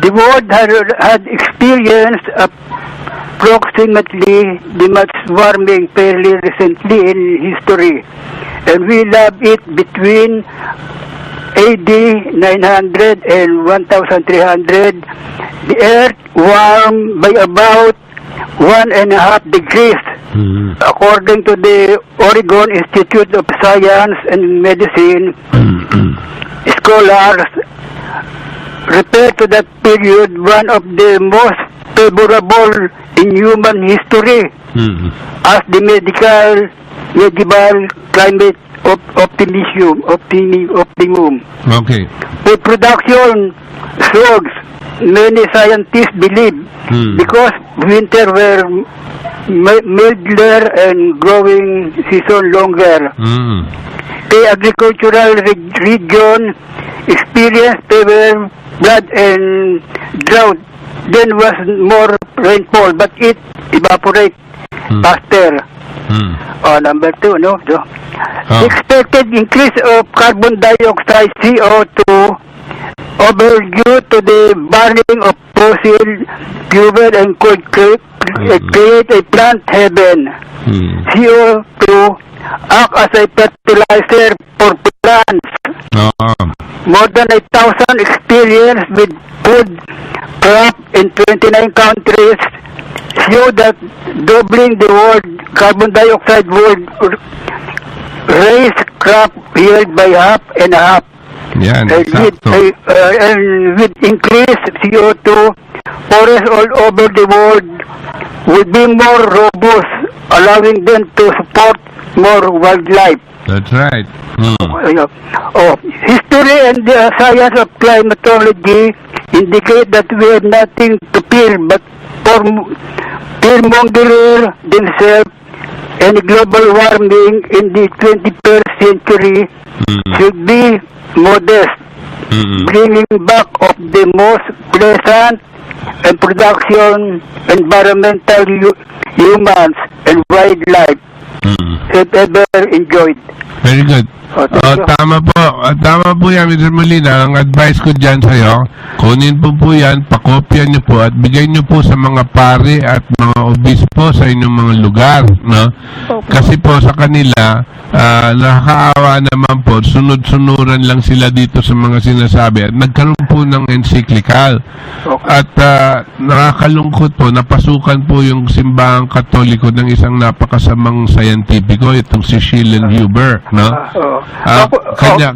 the world had experienced approximately the much warming fairly recently in history, and we love it between AD 900 and 1300. The earth warmed by about 1.5 degrees, according to the Oregon Institute of Science and Medicine. Scholars refer to that period one of the most favorable in human history as the medieval climate of optimism. Okay. Food production slogs, many scientists believe, because winter were milder and growing season longer. The agricultural region experienced severe flood and drought. Then was more rainfall, but it evaporates faster. Number 2, The expected increase of carbon dioxide, CO2, overdue to the burning of fossil fuel and could create a plant heaven. CO2 act as a fertilizer for plants. More than 1,000 experience with food crop in 29 countries show that doubling the world carbon dioxide would raise crop yield by half and a half. Yan, and with increased CO2, forests all over the world would be more robust, allowing them to support more wildlife. That's right. History and the science of climatology indicate that we have nothing to fear but fear-mongering themselves, and global warming in the 21st century should be modest, bringing back of the most pleasant and production environmental humans and wildlife have ever enjoyed. Very good. Tama po. Tama po yan, Mr. Molina. Ang advice ko dyan sa'yo, kunin po yan, pakopya nyo po at bigay nyo po sa mga pari at mga obispo sa inyong mga lugar, no? Kasi po sa kanila, nakakaawa naman po, sunod-sunuran lang sila dito sa mga sinasabi at nagkaroon po ng encyclical. At nakakalungkot po, napasukan po yung simbahang katoliko ng isang napakasamang scientifico, itong si Schellnhuber, no?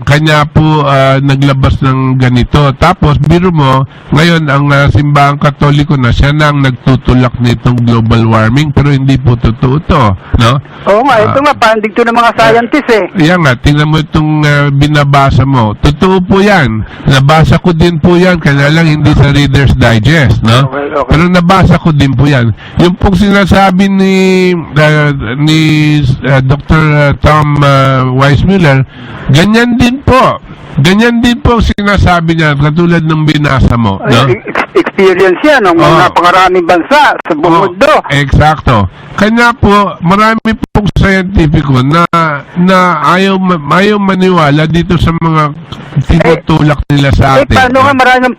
Kanya po naglabas ng ganito. Tapos biro mo, ngayon ang simbahang katoliko na siya na ang nagtutulak nitong global warming, pero hindi po totoo to, no? Oo nga, ito nga pandig to ng mga scientists Yan nga, tingnan mo itong binabasa mo. Totoo po yan. Nabasa ko din po yan, kaya lang hindi sa Reader's Digest, no? Okay. Pero nabasa ko din po yan. Yung pong sinasabi ni Dr. Tom Wysmuller, ganyan din po. Ganyan din po sinasabi niya, katulad ng binasa mo, no? Experience yan ng mga napakaraming bansa sa buong mundo. Eksakto. Kanya po, marami pong scientifico na ayaw maniwala dito sa mga tinutulak nila sa atin. Paano nga maraming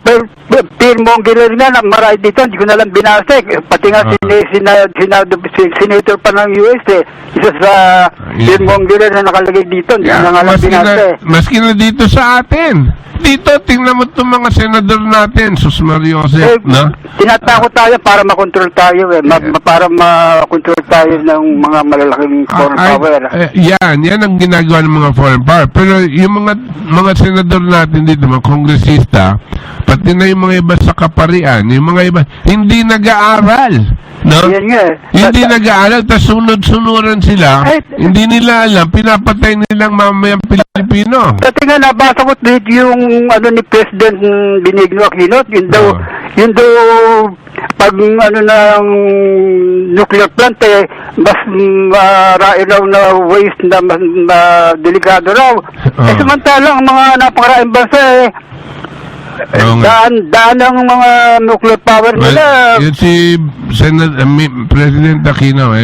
fear-mongering na marami dito, hindi ko na lang binasa. Pati nga senator pa ng US isa sa fear-mongering na nakalagay dito, hindi na nga lang binasa. Maski na dito sa atin. Dito, tingnan mo itong mga senador natin, Sus Mariosep, no? Tinatakot tayo para makontrol tayo, para makontrol tayo ng mga malalaking foreign power. Yan ang ginagawa ng mga foreign power. Pero yung mga senador natin dito, mga kongresista, pati na yung mga iba sa kaparian, yung mga iba, hindi nag-aaral, no? Yan nga. Hindi nag-aaral, tas sunod-sunuran sila, hindi nila alam, pinapatay nilang mamayang Pilipino. Pati nga, nabasa ko dito yung ni President Benigno Aquino, yun daw pag ng nuclear plant mas marami raw na waste na delikado raw. Samantalang mga napakaraing bansa daan ng mga nuclear power nila. Yun si President Aquino,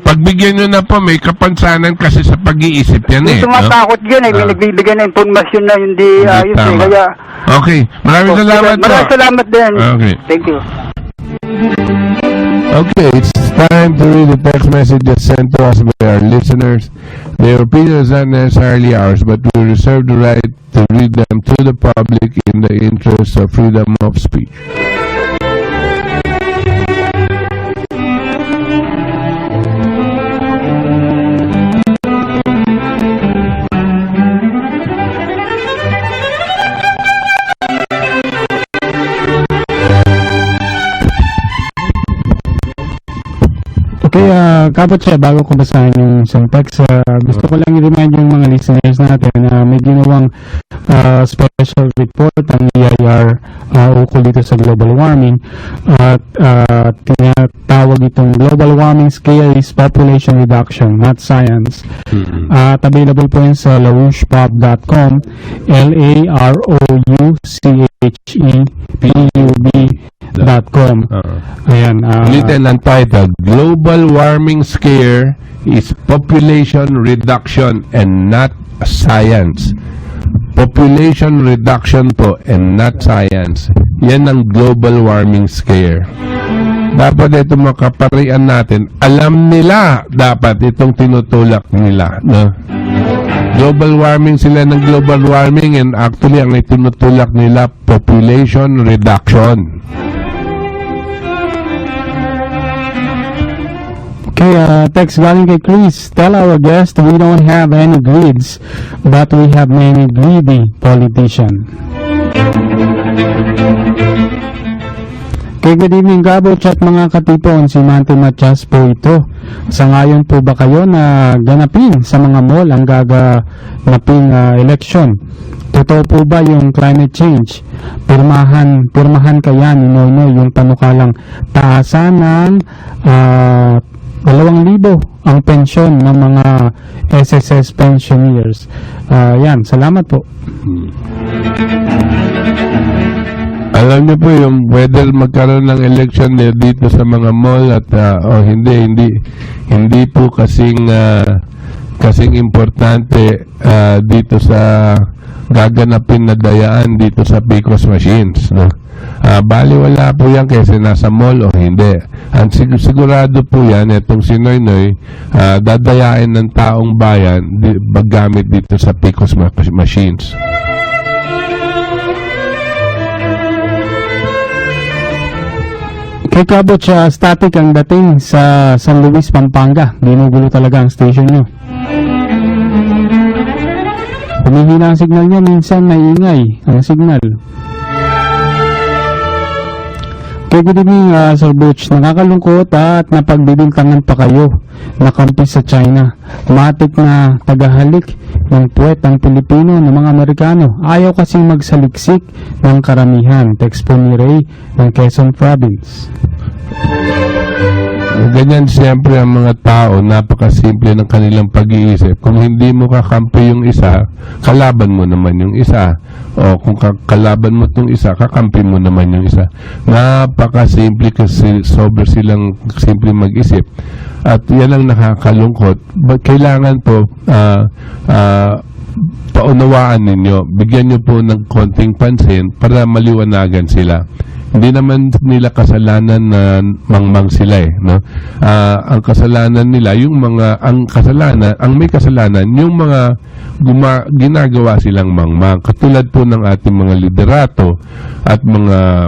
pagbigyan nyo na po, may kapansanan kasi sa pag-iisip yan Tumatakot yan may nagbibigay na informasyon na hindi ayos kaya. Okay, maraming salamat po. Maraming salamat din. Okay. Thank you. Okay, it's time to read the text messages sent to us by our listeners. Their opinion is not necessarily ours, but we reserve the right to read them to the public in the interest of freedom of speech. Okay, kapot siya, bago ko basahin yung isang text, gusto ko lang i-remind yung mga listeners natin na may ginawang special report ang EIR ukol dito sa global warming at tinatawag itong global warming scale is population reduction, not science. At available po yun sa larouchepub.com, larouchepub.com. Ayan. Little untitled, Global Warming Scare is Population Reduction and Not Science. Population reduction po and not science. Yan ang global warming scare. Dapat itong makaparian natin, alam nila dapat itong tinutulak nila, no? Global warming sila ng global warming and actually ang itinutulak nila population reduction. Okay, text galing kay Chris. Tell our guest we don't have any greeds, but we have many greedy politicians. Okay, good evening, Gabo Chat mga katipon. Si Manty Matias po ito. Sa ngayon po ba kayo na ganapin sa mga mall ang gaganaping election? Totoo po ba yung climate change? Pirmahan kaya ni Noynoy yung panukalang taasan ng 2,000 ang pensyon ng mga SSS pensioners. Yan, salamat po. Alam niyo po yung whether magkaroon ng election dito sa mga mall at hindi po kasing kasing importante dito sa gaganapin na dayaan dito sa PCOS machines, no? Baliwala po yan kasi nasa mall o hindi. Ang sigurado po yan, itong si Noynoy, dadayain ng taong bayan paggamit dito sa PCOS machines. Kay Kabot siya, static ang dating sa San Luis, Pampanga. Ginugulo talaga ang station nyo. Humihina ang signal niya, minsan may ingay ang signal. Okay, good evening, Sir Butch. Nakakalungkot at napagbibintangan pa kayo na kampi sa China. Matik na tagahalik ng puwet ang Pilipino ng mga Amerikano. Ayaw kasing magsaliksik ng karamihan. Text po ni Ray ng Quezon Province. Ganyan siyempre ang mga tao, napakasimple ng kanilang pag-iisip. Kung hindi mo kakampi yung isa, kalaban mo naman yung isa. O kung kalaban mo itong isa, kakampi mo naman yung isa. Napakasimple kasi sobrang simple mag-isip. At yan ang nakakalungkot. Kailangan po paunawaan ninyo, bigyan nyo po ng konting pansin para maliwanagan sila. Hindi naman nila kasalanan na mangmang sila no? Ang kasalanan nila, ang may kasalanan, yung mga ginagawa silang mangmang. Katulad po ng ating mga liderato at mga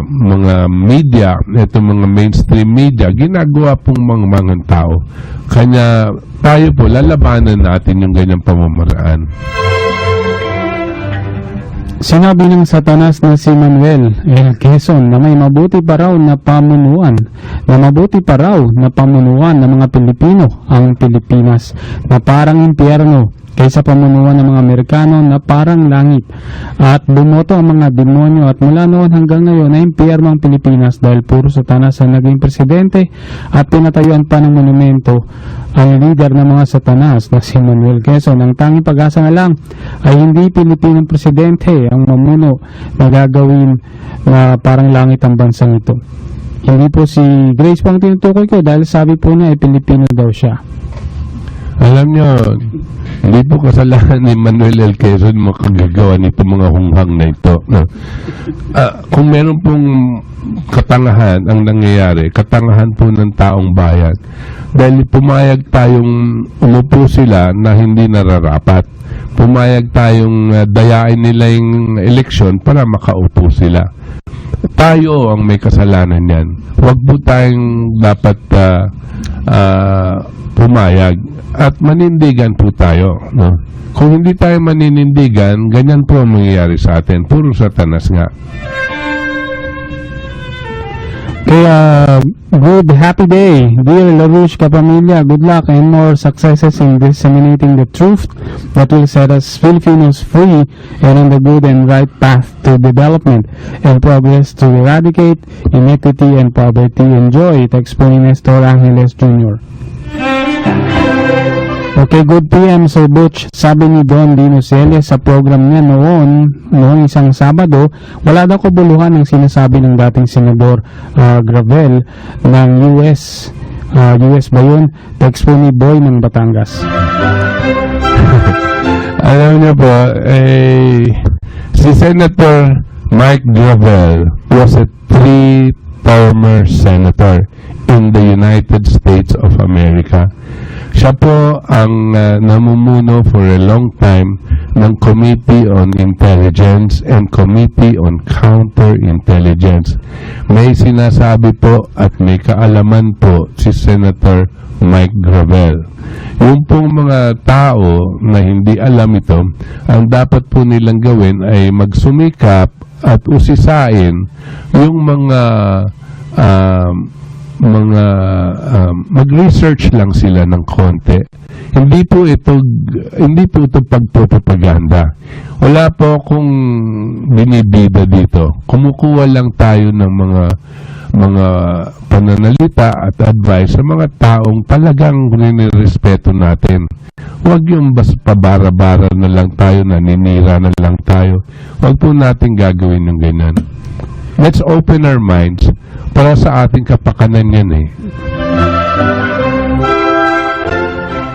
media, itong mga mainstream media, ginagawa pong mangmang ang tao. Kanya tayo po, lalabanan natin yung ganyang pamamaraan. Sinabi ng Satanas na si Manuel L. Quezon na may mabuti pa raw na pamunuan ng mga Pilipino ang Pilipinas na parang impyerno kaysa pamunuan ng mga Amerikano na parang langit, at bumoto ang mga demonyo at mula noon hanggang ngayon ay impyerno ang Pilipinas dahil puro Satanas ang naging presidente at pinatayuan pa ng monumento ang leader ng mga Satanas na si Manuel Quezon. Ang tanging pag-asa na lang ay hindi Pilipinong presidente ang mamuno na gagawin na parang langit ang bansang ito. Hindi po si Grace pang tinutukoy ko dahil sabi po niya ay Pilipino daw siya. Alam nyo, hindi po kasalanan ni Manuel L. Quezon makagagawa nito mga hunghang na ito. No? Kung meron pong katangahan ang nangyayari, katangahan po ng taong bayan. Dahil pumayag tayong umupo sila na hindi nararapat. Pumayag tayong dayain nila yung eleksyon para makaupo sila. Tayo ang may kasalanan yan. Huwag po tayong dapat pumayag at manindigan po tayo, no? Kung hindi tayo maninindigan, ganyan po ang mangyayari sa atin. Puro Satanas nga. Kaya, good happy day, dear LaRouche kapamilya. Good luck and more successes in disseminating the truth that will set us Filipinos free and on the good and right path to development and progress to eradicate inequity and poverty. Enjoy. Text po ni Nestor Angeles Jr. Okay, good PM, Sir Butch. Sabi ni Don Dino Celes sa program niya noong isang Sabado, wala daw kabuluhan ang sinasabi ng dating Senador Gravel ng US. US ba yun? Text po ni Boy ng Batangas. Alam niyo po, si Senator Mike Gravel was a 3-termer senator in the United States of America. Siya po ang namumuno for a long time ng Committee on Intelligence and Committee on Counterintelligence. May sinasabi po at may kaalaman po si Senator Mike Gravel. Yung pong mga tao na hindi alam ito, ang dapat po nilang gawin ay magsumikap at usisain yung mag-research lang sila ng konti. Hindi po ito pagpropaganda. Wala po akong binibida dito. Kumukuha lang tayo ng mga pananalita at advice sa mga taong talagang nirespeto natin. Huwag yung pabara-bara na lang tayo, naninira na lang tayo. Huwag po natin gagawin yung ganyan. Let's open our minds para sa ating kapakanan yan .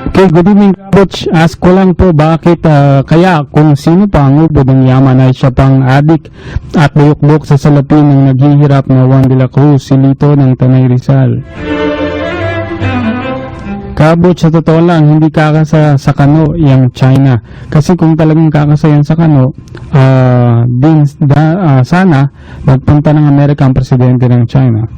Okay, Okay, good evening, Coach. Ask ko lang po bakit kaya kung sino pa ang ubod ng yaman ay siya pang adik at buyok-buyok sa salapi ng naghihirap na Juan de la Cruz, si Lito ng Tanay Rizal. Kabot, sa totoo lang, hindi kakasa sa kano yung China. Kasi kung talagang kakasa yan sa kano, sana magpunta ng Amerika ang presidente ng China.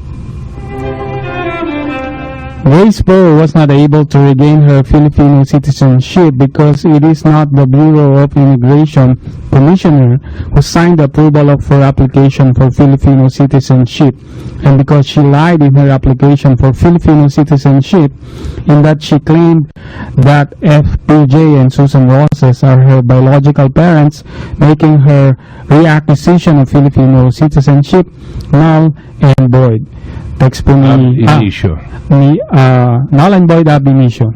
Grace Poe was not able to regain her Filipino citizenship because it is not the Bureau of Immigration Commissioner who signed the approval of her application for Filipino citizenship, and because she lied in her application for Filipino citizenship in that she claimed that FPJ and Susan Roses are her biological parents, making her reacquisition of Filipino citizenship null and void. Text po ni null and void ab initio.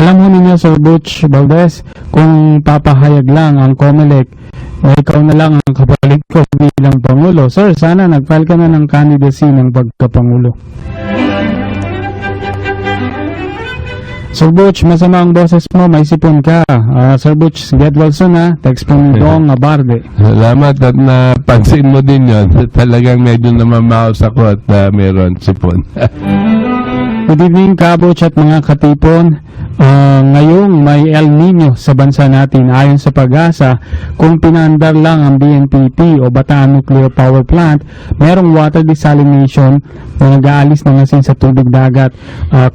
Alam mo ninyo, Sir Butch Valdez, kung papahayag lang ang COMELEC na ikaw na lang ang kapalit ko bilang Pangulo, Sir, sana nag-file ka na ng candidacy ng pagkapangulo. Sir Butch, masama ang boses mo, may sipon ka. Sir Butch, get well soon ha. Text po ni Dong Abarde. Salamat at napansin mo din yun. Talagang medyo namamaos ako at meron sipon. Good evening, Kabuch at mga katipon. Ngayong may El Nino sa bansa natin. Ayon sa Pag-asa, kung pinaandar lang ang BNPP o Bataan Nuclear Power Plant, merong water desalination na nag-aalis ng asin sa tubig dagat.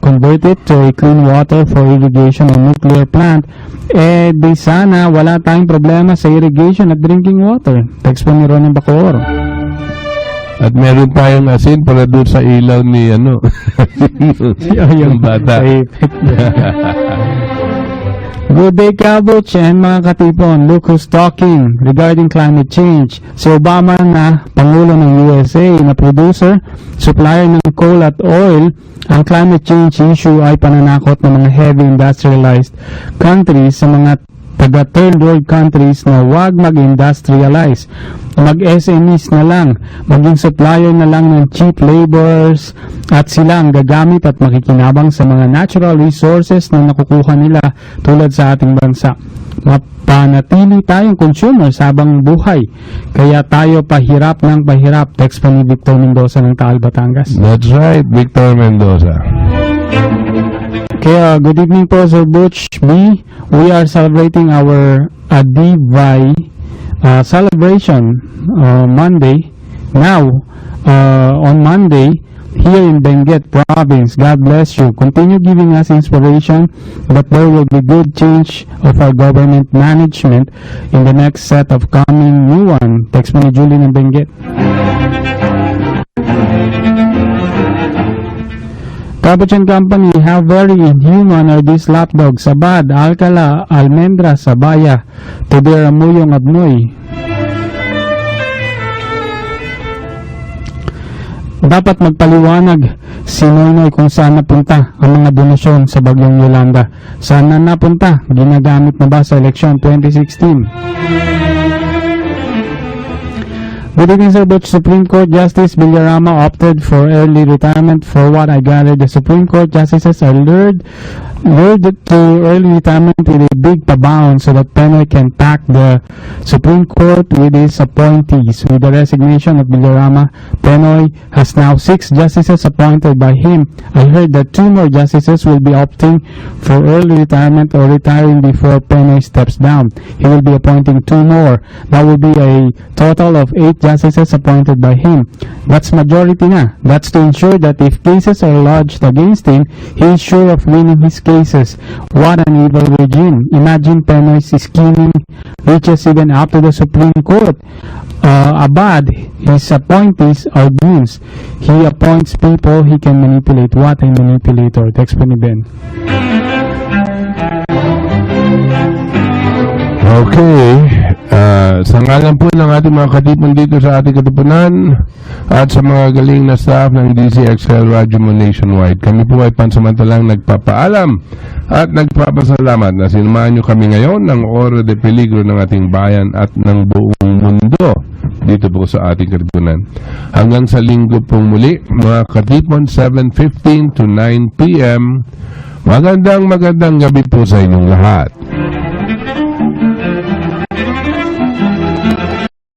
Convert it to a clean water for irrigation o nuclear plant. Di sana wala tayong problema sa irrigation at drinking water. Text po ni Ron ng Bacoor. At meron tayong asin para doon sa ilaw ni yung bata. Good day, Kabuch and mga katipon. Look who's talking regarding climate change. Si Obama na Pangulo ng USA na producer, supplier ng coal at oil. Ang climate change issue ay pananakot ng mga heavy industrialized countries sa mga taga-third world countries na wag mag-industrialize, mag-SMEs na lang, maging supplier na lang ng cheap laborers at sila ang gagamit at makikinabang sa mga natural resources na nakukuha nila tulad sa ating bansa. Mapanatili tayong consumers habang buhay, kaya tayo pahirap ng pahirap. Text pa ni Victor Mendoza ng Taal, Batangas. That's right, Victor Mendoza. Kaya good evening po, Sir Butch B. We are celebrating our Adivay celebration Monday. Now, on Monday, here in Benguet Province. God bless you. Continue giving us inspiration that there will be good change of our government management in the next set of coming new one. Text mo ni Julie ng Benguet. Capuchin Company, how very inhuman are these lapdogs? Sabad, Alcala, Almendra, Sabaya, to their amuyong abnoy. Dapat magpaliwanag si Noynoy kung saan napunta ang mga donasyon sa Bagyong Yolanda. Saan na napunta? Ginagamit na ba sa eleksyon 2016? Good evening, Sir Butch. Supreme Court Justice Villarama opted for early retirement. For what I gathered, the Supreme Court justices are lured to early retirement with a big pabaon so that Penoy can pack the Supreme Court with his appointees. With the resignation of Villarama, Penoy has now 6 justices appointed by him. I heard that 2 more justices will be opting for early retirement or retiring before Penoy steps down. He will be appointing 2 more. That will be a total of 8 justices appointed by him. That's majority na. That's to ensure that if cases are lodged against him, he is sure of winning his cases. What an evil regime. Imagine Penoy's scheming reaches even up to the Supreme Court. Abad, his appointees are goons. He appoints people he can manipulate. What a manipulator. Text po ni Ben. Okay. Sa ngalan po ng ating mga katipon dito sa ating katipunan at sa mga galing na staff ng DZXL Radio mo nationwide, kami po ay pansamantalang nagpapaalam at nagpapasalamat na sinamahan nyo kami ngayon ng Ora de Peligro ng ating bayan at ng buong mundo dito po sa ating katipunan. Hanggang sa linggo pong muli, mga katipon, 7:15 to 9 p.m. Magandang gabi po sa inyong lahat.